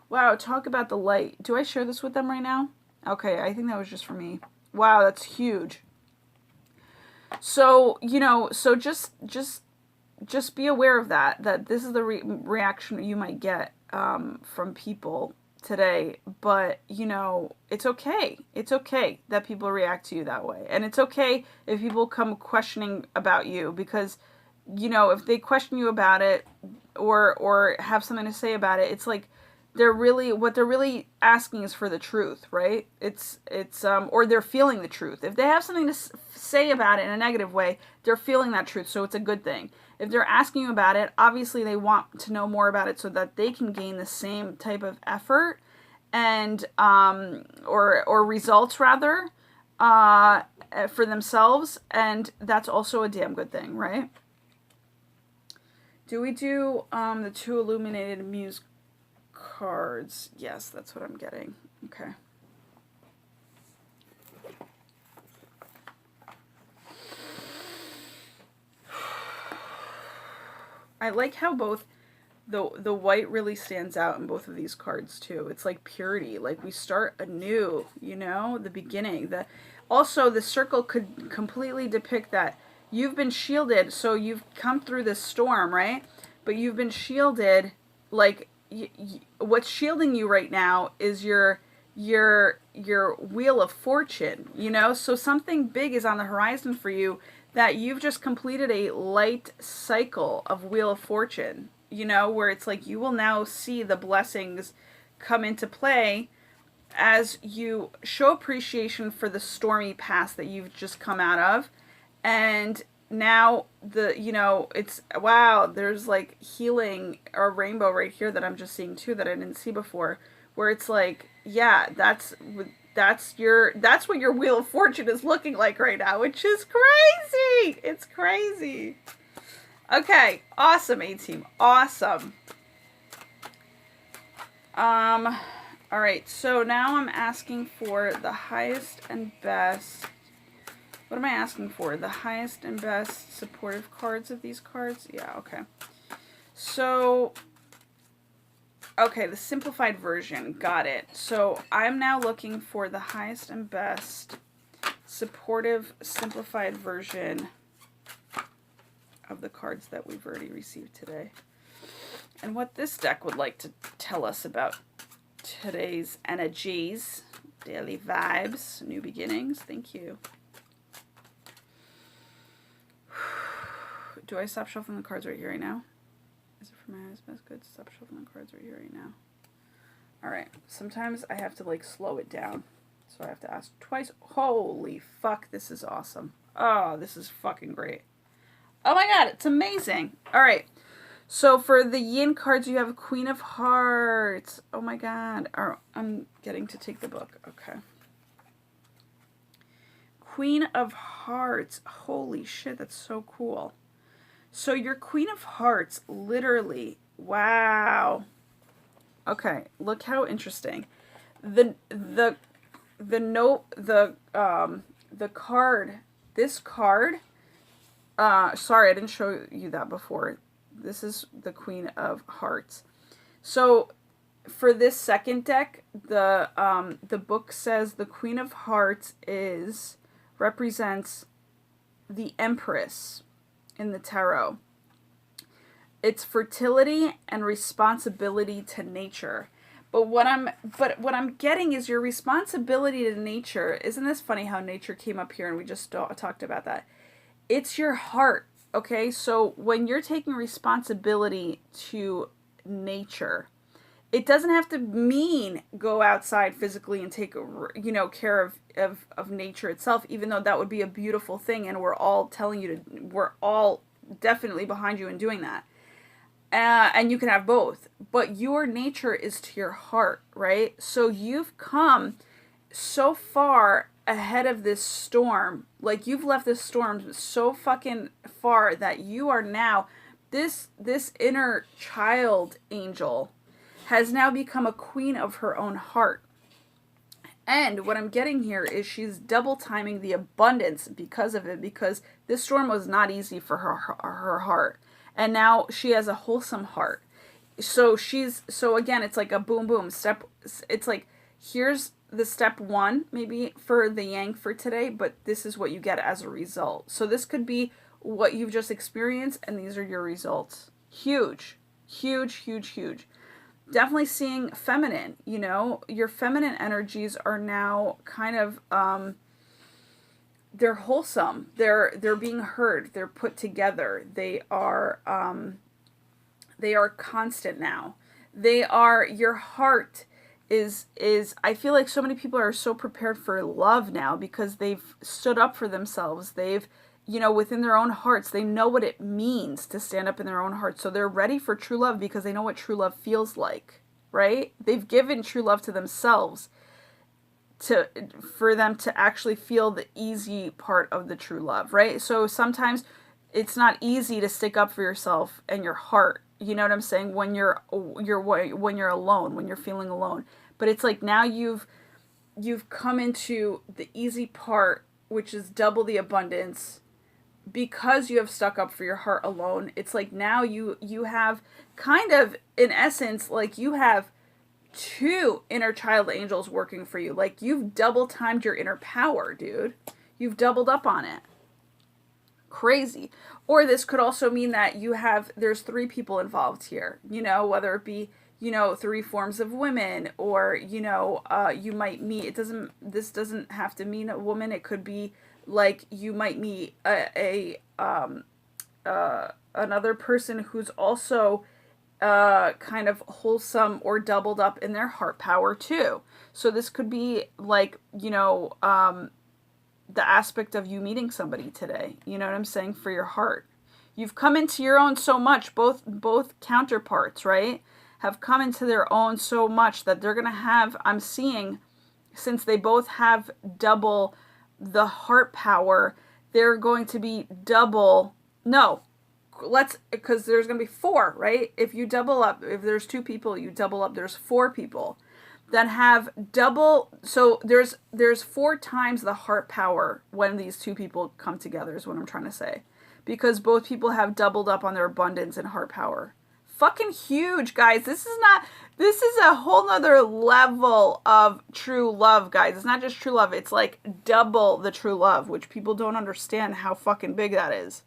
Wow, talk about the light. Do I share this with them right now? Okay, I think that was just for me. Wow, that's huge. So, you know, so just be aware of that this is the reaction you might get from people today. But, you know, it's okay. It's okay that people react to you that way. And it's okay if people come questioning about you, because, you know, if they question you about it or have something to say about it, it's like what they're really asking is for the truth, right? It's or they're feeling the truth. If they have something to say about it in a negative way, they're feeling that truth, so it's a good thing. If they're asking you about it, obviously they want to know more about it so that they can gain the same type of effort and or results rather for themselves, and that's also a damn good thing, right? Do we do the 2 illuminated Muse cards? Yes, that's what I'm getting. Okay. I like how both the white really stands out in both of these cards too. It's like purity, like we start anew, you know, the beginning. Also the circle could completely depict that you've been shielded, so you've come through this storm, right? But you've been shielded, like what's shielding you right now is your wheel of fortune, you know? So something big is on the horizon for you, that you've just completed a light cycle of wheel of fortune, you know, where it's like you will now see the blessings come into play as you show appreciation for the stormy past that you've just come out of. And now you know, it's, wow, there's like healing or rainbow right here that I'm just seeing too, that I didn't see before, where it's like, yeah, that's what your wheel of fortune is looking like right now, which is crazy. It's crazy. Okay, awesome, A-Team. Awesome. All right, so now I'm asking for the highest and best. What am I asking for? The highest and best supportive cards of these cards? Yeah, okay. So, okay, the simplified version. Got it. So I'm now looking for the highest and best supportive simplified version of the cards that we've already received today. And what this deck would like to tell us about today's energies, daily vibes, new beginnings. Thank you. Do I stop shuffling the cards right here right now? Is it for my highest best? Good. Stop shuffling the cards right here right now. Alright. Sometimes I have to like slow it down. So I have to ask twice. Holy fuck, this is awesome. Oh, this is fucking great. Oh my god, it's amazing. Alright. So for the yin cards, you have Queen of Hearts. Oh my god. Oh, I'm getting to take the book. Okay. Queen of Hearts. Holy shit, that's so cool. So your Queen of Hearts, literally, wow. Okay, look how interesting. The card, this card, sorry, I didn't show you that before. This is the Queen of Hearts. So for this second deck, the book says the Queen of Hearts represents the Empress in the tarot. It's fertility and responsibility to nature. But what I'm getting is your responsibility to nature. Isn't this funny how nature came up here and we just talked about that? it's your heart, okay? So when you're taking responsibility to nature, it doesn't have to mean go outside physically and take, care of nature itself, even though that would be a beautiful thing. And we're all telling you to, we're all definitely behind you in doing that. And you can have both. But your nature is to your heart, right? So you've come so far ahead of this storm. Like, you've left this storm so fucking far that you are now, this inner child angel has now become a queen of her own heart. And what I'm getting here is she's double timing the abundance because of it, because this storm was not easy for her heart. And now she has a wholesome heart. So again, it's like a boom boom step. It's like, here's the step one maybe for the yang for today, but this is what you get as a result. So this could be what you've just experienced, and these are your results. Huge, huge, huge, huge. Definitely seeing feminine, your feminine energies are now kind of, they're wholesome. They're being heard. They're put together. They are constant now. Your heart is, I feel like so many people are so prepared for love now because they've stood up for themselves. They've, within their own hearts, they know what it means to stand up in their own hearts. So they're ready for true love because they know what true love feels like, right? They've given true love to themselves for them to actually feel the easy part of the true love, right? So sometimes it's not easy to stick up for yourself and your heart. You know what I'm saying? When you're alone, when you're feeling alone. But it's like now you've come into the easy part, which is double the abundance, because you have stuck up for your heart alone. It's like now you have kind of, in essence, like you have two inner child angels working for you. Like, you've double timed your inner power, dude. You've doubled up on it. Crazy. Or this could also mean that there's three people involved here, whether it be, three forms of women, or, you might meet, this doesn't have to mean a woman. It could be like you might meet another person who's also kind of wholesome or doubled up in their heart power too. So this could be like, the aspect of you meeting somebody today. You know what I'm saying? For your heart. You've come into your own so much, both counterparts, right? Have come into their own so much that they're going to have, I'm seeing, since they both have double the heart power, they're going to be because there's going to be four, right? If you double up, if there's two people, you double up, there's four people that have double. So there's four times the heart power when these two people come together, is what I'm trying to say. Because both people have doubled up on their abundance and heart power. Fucking huge, guys. This is a whole nother level of true love, guys. It's not just true love. It's like double the true love, which people don't understand how fucking big that is.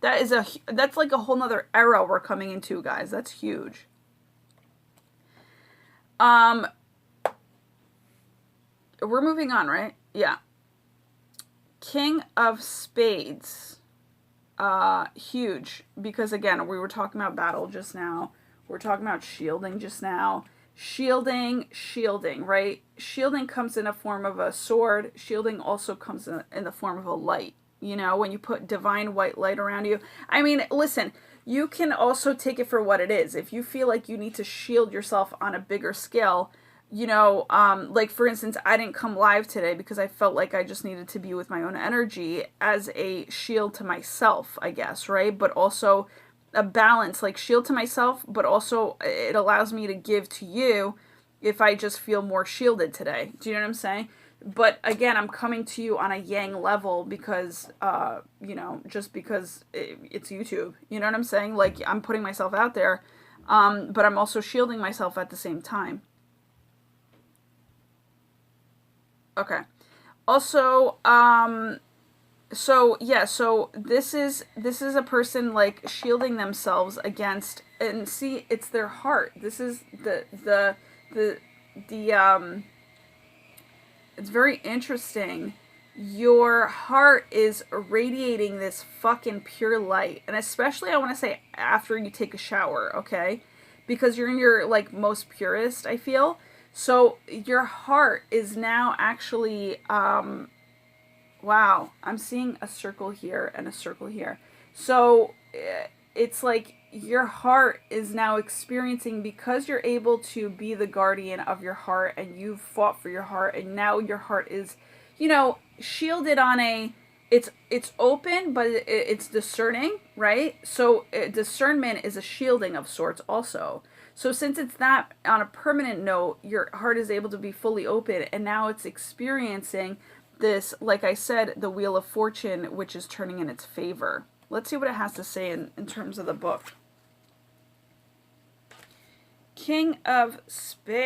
That's like a whole nother era we're coming into, guys. That's huge. We're moving on, right? Yeah. King of Spades. Huge, because again, we were talking about battle just now. We're talking about shielding just now. Shielding, right? Shielding comes in a form of a sword. Shielding also comes in the form of a light. When you put divine white light around you. I mean, listen, you can also take it for what it is. If you feel like you need to shield yourself on a bigger scale, like for instance, I didn't come live today because I felt like I just needed to be with my own energy as a shield to myself, I guess, right? But also a balance, like shield to myself, but also it allows me to give to you if I just feel more shielded today. Do you know what I'm saying? But again, I'm coming to you on a yang level because, just because it's YouTube. You know what I'm saying? Like, I'm putting myself out there, but I'm also shielding myself at the same time. Okay. Also, so this is a person like shielding themselves against, and see, it's their heart. This is it's very interesting your heart is radiating this fucking pure light. And especially I want to say after you take a shower, okay? Because you're in your like most purest, I feel. So your heart is now actually wow, I'm seeing a circle here and a circle here. So it's like your heart is now experiencing, because you're able to be the guardian of your heart and you've fought for your heart, and now your heart is, you know, shielded on a, it's open, but it's discerning, right? So discernment is a shielding of sorts also. So since it's that on a permanent note, your heart is able to be fully open, and now it's experiencing this, like I said, the Wheel of Fortune, which is turning in its favor. Let's see what it has to say in terms of the book. King of Spades.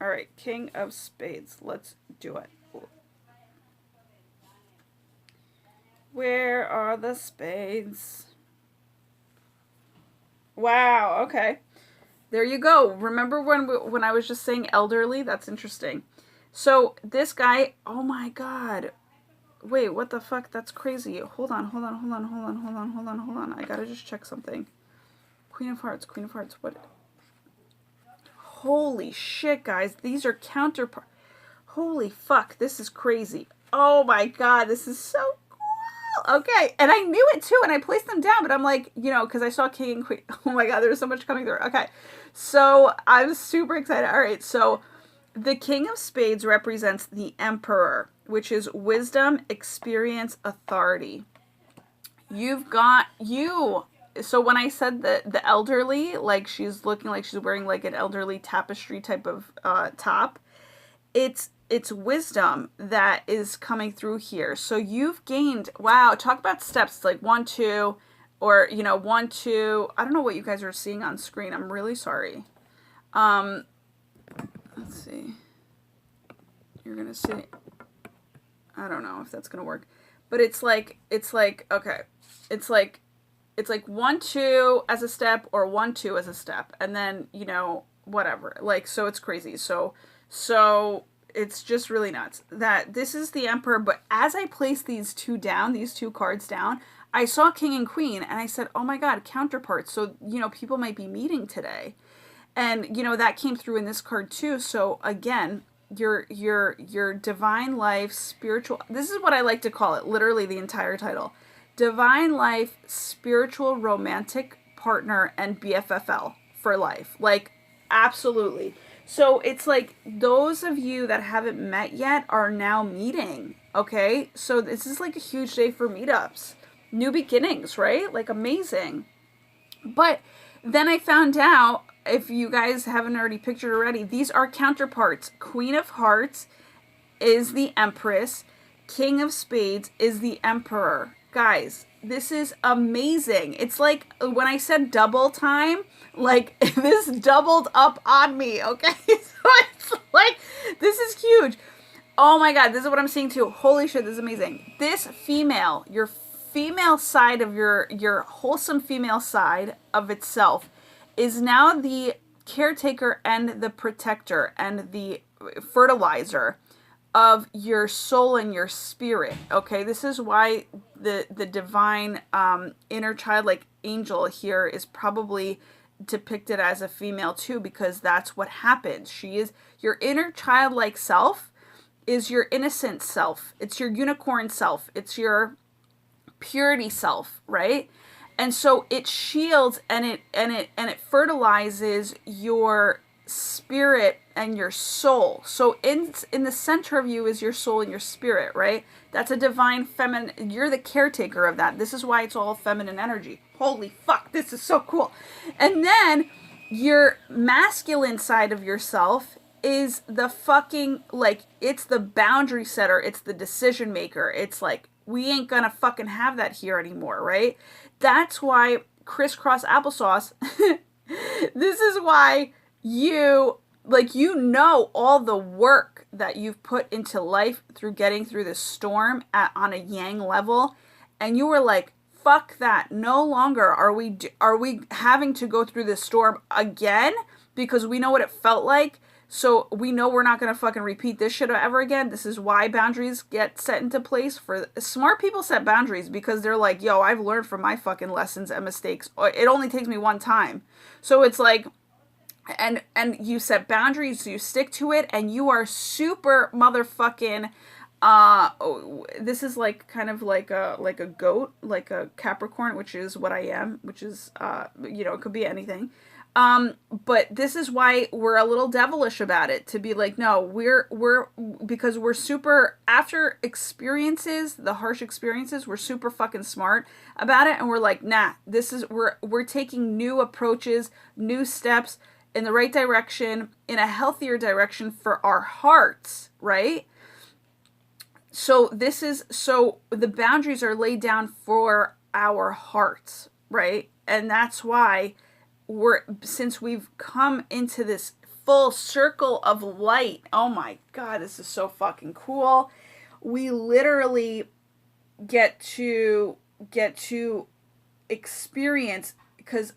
All right, King of Spades. Let's do it. Where are the spades? Wow, okay. There you go. Remember when I was just saying elderly? That's interesting. So this guy, oh my God. Wait, what the fuck? That's crazy. Hold on. I gotta just check something. Queen of Hearts. What? Holy shit, guys. These are counterpart. Holy fuck. This is crazy. Oh my God. This is so cool. Okay. And I knew it too. And I placed them down. But I'm like, you know, because I saw King and Queen. Oh my God. There's so much coming through. Okay. So I'm super excited. All right. So the King of Spades represents the Emperor, which is wisdom, experience, authority. You've got you. So when I said the elderly, like she's looking like she's wearing like an elderly tapestry type of top, it's wisdom that is coming through here. So you've gained, wow, talk about steps, like 1, 2, or, you know, 1, 2. I don't know what you guys are seeing on screen. I'm really sorry. Let's see. You're going to see. I don't know if that's going to work. But it's like, okay. It's like 1, 2 as a step, or 1, 2 as a step. And then, you know, whatever. Like, so it's crazy. So it's just really nuts that this is the Emperor. But as I placed these two cards down, I saw King and Queen, and I said, oh my God, counterparts. So, you know, people might be meeting today. And, you know, that came through in this card too. So again, your divine life, spiritual, this is what I like to call it, literally the entire title. Divine life, spiritual, romantic partner, and BFFL for life. Like, absolutely. So it's like those of you that haven't met yet are now meeting, okay? So this is like a huge day for meetups. New beginnings, right? Like, amazing. But then I found out, if you guys haven't already pictured already, these are counterparts. Queen of Hearts is the Empress. King of Spades is the Emperor. Guys, this is amazing. It's like when I said double time, like this doubled up on me, okay? So it's like, this is huge. Oh my God, this is what I'm seeing too. Holy shit, this is amazing. This female, your female side of your wholesome female side of itself is now the caretaker and the protector and the fertilizer of your soul and your spirit. Okay, this is why the divine inner child, like angel here, is probably depicted as a female too, because that's what happens. She is your inner childlike self, is your innocent self. It's your unicorn self. It's your purity self, right? And so it shields and it fertilizes your spirit and your soul. So in the center of you is your soul and your spirit, right? That's a divine feminine. You're the caretaker of that. This is why it's all feminine energy. Holy fuck, this is so cool. And then your masculine side of yourself is the fucking, like, it's the boundary setter. It's the decision maker. It's like, we ain't gonna fucking have that here anymore, right? That's why crisscross applesauce. This is why you, like, you know, all the work that you've put into life through getting through this storm on a yang level, and you were like, fuck that. No longer are we having to go through this storm again. because we know what it felt like. So we know we're not going to fucking repeat this shit ever again. This is why boundaries get set into place. For smart people set boundaries because they're like, yo, I've learned from my fucking lessons and mistakes. It only takes me one time. So it's like, and you set boundaries, you stick to it, and you are super motherfucking, this is like kind of like a goat, like a Capricorn, which is what I am, which is, you know, it could be anything. But this is why we're a little devilish about it, to be like, no, because we're super, after experiences, the harsh experiences, we're super fucking smart about it. And we're like, nah, we're taking new approaches, new steps in the right direction, in a healthier direction for our hearts, right? So the boundaries are laid down for our hearts, right? And that's why since we've come into this full circle of light, oh my God, this is so fucking cool. We literally get to experience, because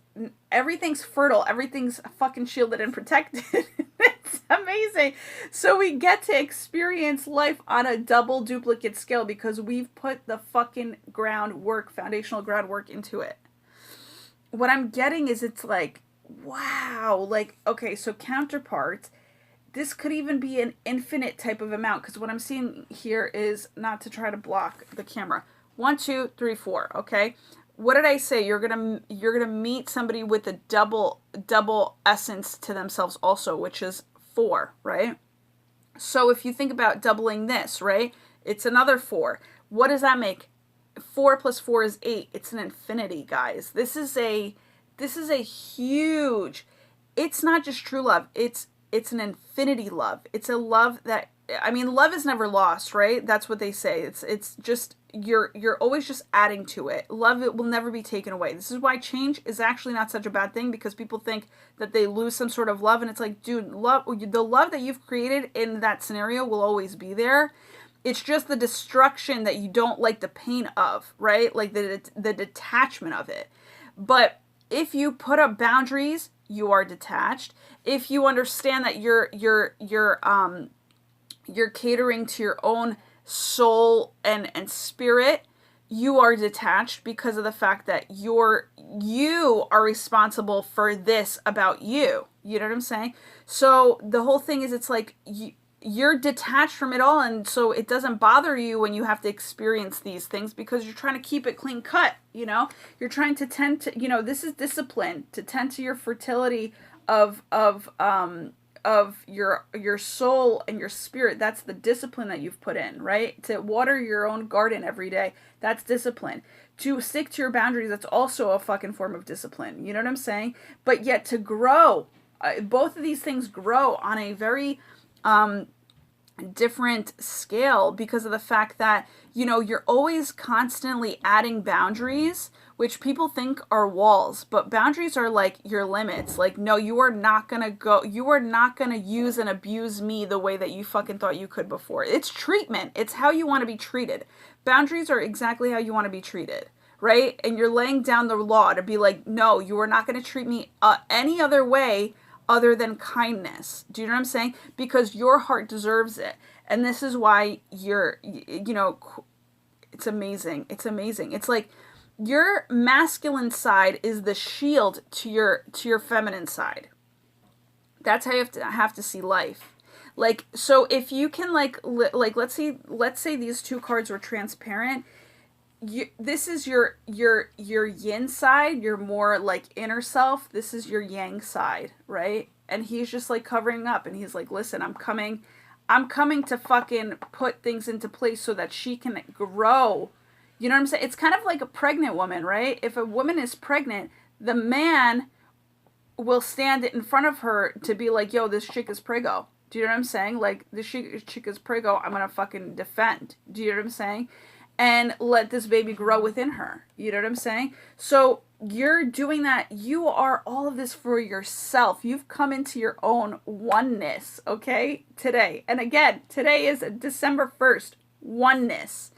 everything's fertile, everything's fucking shielded and protected. It's amazing. So we get to experience life on a double duplicate scale because we've put the fucking foundational groundwork into it. What I'm getting is, it's like, wow, like, okay, so counterparts, this could even be an infinite type of amount, because what I'm seeing here is, not to try to block the camera, 1, 2, 3, 4, okay? What did I say? You're gonna meet somebody with a double essence to themselves also, which is 4, right? So if you think about doubling this, right? It's another 4. What does that make? 4 plus 4 is 8. It's an infinity, guys. This is a huge, it's not just true love. It's an infinity love. It's a love that, I mean, love is never lost, right? That's what they say. It's just, you're always just adding to it. Love, it will never be taken away. This is why change is actually not such a bad thing, because people think that they lose some sort of love, and it's like, dude, the love that you've created in that scenario will always be there. It's just the destruction that you don't like the pain of, right? Like the detachment of it. But if you put up boundaries, you are detached. If you understand that you're catering to your own soul and spirit, you are detached, because of the fact that you are responsible for this about you. You know what I'm saying? So the whole thing is, it's like you're detached from it all, and so it doesn't bother you when you have to experience these things, because you're trying to keep it clean cut, you know? You're trying to tend to, you know, this is discipline, to tend to your fertility of your soul and your spirit. That's the discipline that you've put in, right? To water your own garden every day, that's discipline. To stick to your boundaries, that's also a fucking form of discipline. You know what I'm saying? But yet to grow, both of these things grow on a very different scale, because of the fact that, you know, you're always constantly adding boundaries, which people think are walls, but boundaries are like your limits. Like, no, you are not gonna use and abuse me the way that you fucking thought you could before. It's treatment. It's how you want to be treated. Boundaries are exactly how you want to be treated, right? And you're laying down the law to be like, no, you are not going to treat me any other way other than kindness. Do you know what I'm saying? Because your heart deserves it. And this is why you know, it's amazing. It's amazing. It's like your masculine side is the shield to your feminine side. That's how you have to see life. Like, so if you can like let's say these two cards were transparent. This is your yin side, your more like inner self. This is your yang side, right? And he's just like covering up, and he's like, listen, I'm coming to fucking put things into place so that she can grow. You know what I'm saying? It's kind of like a pregnant woman, right? If a woman is pregnant, the man will stand in front of her to be like, yo, this chick is preggo. Do you know what I'm saying? Like, this chick is preggo, I'm gonna fucking defend. Do you know what I'm saying? And let this baby grow within her. You know what I'm saying? So you're doing that. You are all of this for yourself. You've come into your own oneness, okay? Today. And again, today is December 1st. Oneness.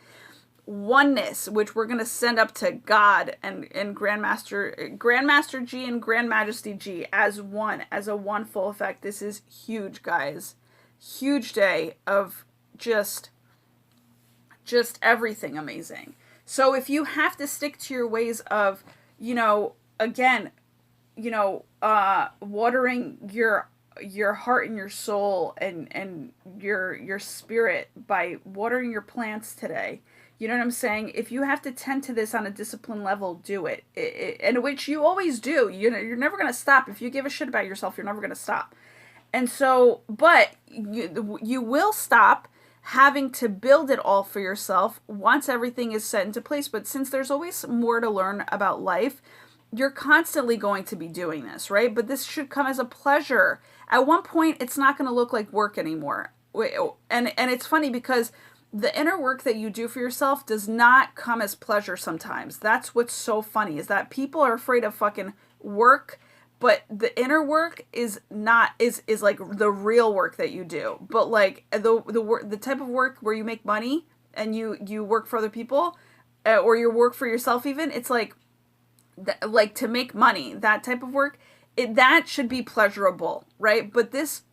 oneness, which we're going to send up to God and Grandmaster G and Grand Majesty G as one, as a one full effect. This is huge, guys. Huge day of just everything amazing. So if you have to stick to your ways of, you know, again, you know, watering your heart and your soul and your spirit by watering your plants today. You know what I'm saying? If you have to tend to this on a discipline level, do it. And which you always do. You know, you're never going to stop. If you give a shit about yourself, you're never going to stop. And so, but you will stop having to build it all for yourself once everything is set into place. But since there's always more to learn about life, you're constantly going to be doing this, right? But this should come as a pleasure. At one point, it's not going to look like work anymore. And it's funny because the inner work that you do for yourself does not come as pleasure sometimes. That's what's so funny, is that people are afraid of fucking work, but the inner work is not, is like the real work that you do. But like the type of work where you make money and you work for other people, or you work for yourself even, it's like to make money, that type of work, that should be pleasurable, right? But this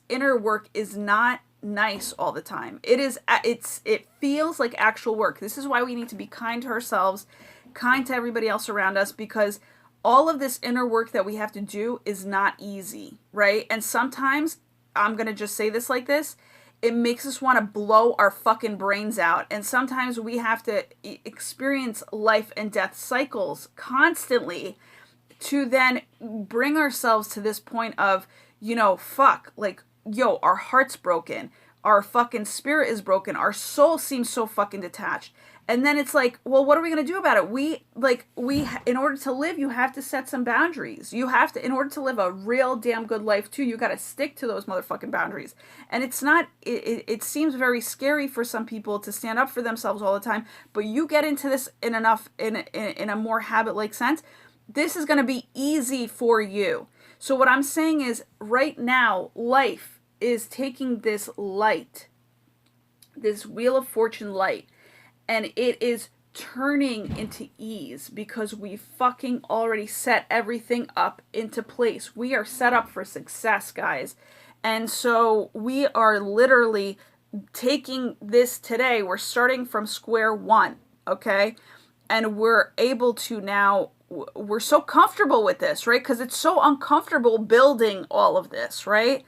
inner work is not nice all the time. It feels like actual work. This is why we need to be kind to ourselves, kind to everybody else around us, because all of this inner work that we have to do is not easy, right? And sometimes, I'm going to just say this like this, it makes us want to blow our fucking brains out. And sometimes we have to experience life and death cycles constantly to then bring ourselves to this point of, you know, fuck, like, yo, our heart's broken. Our fucking spirit is broken. Our soul seems so fucking detached. And then it's like, well, what are we going to do about it? In order to live, you have to set some boundaries. You have to, in order to live a real damn good life too, you got to stick to those motherfucking boundaries. And it's not, it seems very scary for some people to stand up for themselves all the time, but you get into this in a more habit-like sense, this is going to be easy for you. So what I'm saying is, right now, life is taking this light, this Wheel of Fortune light, and it is turning into ease because we fucking already set everything up into place. We are set up for success, guys. And so we are literally taking this today. We're starting from square one, okay? And we're able to now, we're so comfortable with this, right? Because it's so uncomfortable building all of this, right?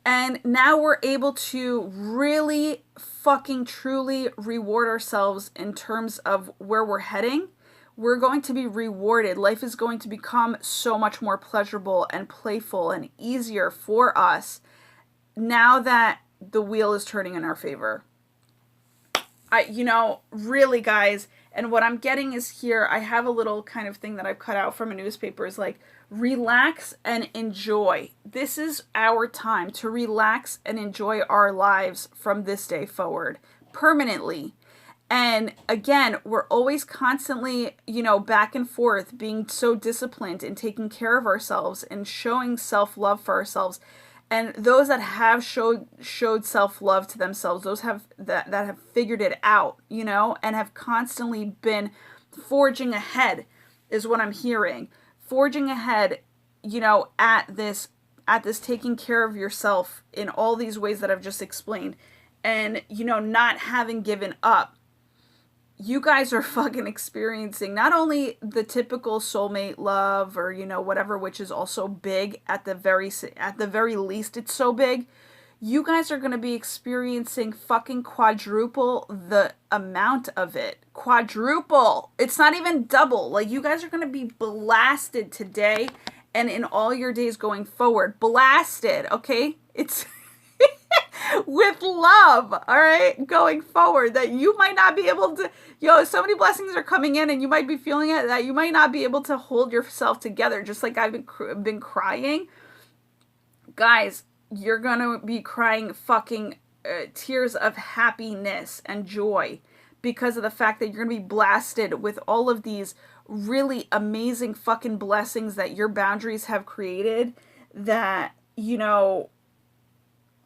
And now we're able to really fucking truly reward ourselves in terms of where we're heading. We're going to be rewarded. Life is going to become so much more pleasurable and playful and easier for us now that the wheel is turning in our favor. You know, really, guys, and what I'm getting is here, I have a little kind of thing that I've cut out from a newspaper, is like, relax and enjoy. This is our time to relax and enjoy our lives from this day forward, permanently. And again, we're always constantly, you know, back and forth, being so disciplined and taking care of ourselves and showing self-love for ourselves. And those that have showed self-love to themselves, those that have figured it out, you know, and have constantly been forging ahead, is what I'm hearing. Forging ahead, you know, at this taking care of yourself in all these ways that I've just explained, and, you know, not having given up. You guys are fucking experiencing not only the typical soulmate love, or, you know, whatever, which is also big at the very least, it's so big. You guys are going to be experiencing fucking quadruple the amount of it. Quadruple. It's not even double. Like, you guys are going to be blasted today and in all your days going forward. Blasted, okay? It's with love, all right? Going forward, that you might not be able to, so many blessings are coming in and you might be feeling it, that you might not be able to hold yourself together, just like I've been crying. Guys, you're going to be crying fucking tears of happiness and joy because of the fact that you're going to be blasted with all of these really amazing fucking blessings that your boundaries have created, that, you know,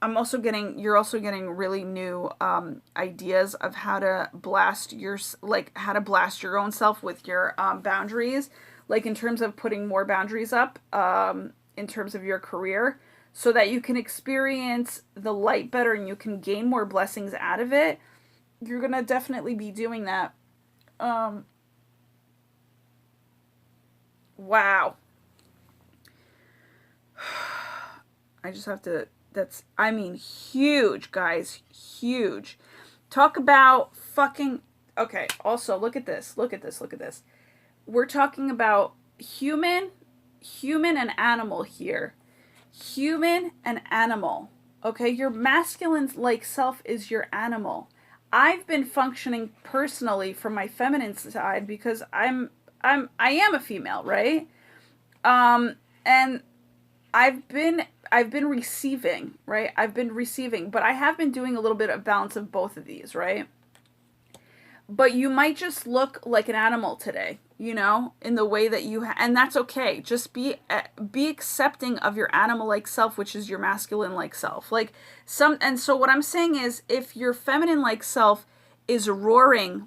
you're also getting really new ideas of how to blast your own self with your boundaries, like in terms of putting more boundaries up in terms of your career, so that you can experience the light better and you can gain more blessings out of it. You're gonna definitely be doing that. Wow. I just have to, I mean, huge, guys, huge. Talk about fucking, okay, also, look at this, look at this, look at this. We're talking about human and animal here. Human and animal, okay? Your masculine-like self is your animal. I've been functioning personally from my feminine side because I am a female, right? And I've been receiving, right? I've been receiving, but I have been doing a little bit of balance of both of these, right? But you might just look like an animal today, you know, in the way that you and that's okay. Just be accepting of your animal-like self, which is your masculine-like self. Like and so what I'm saying is, if your feminine-like self is roaring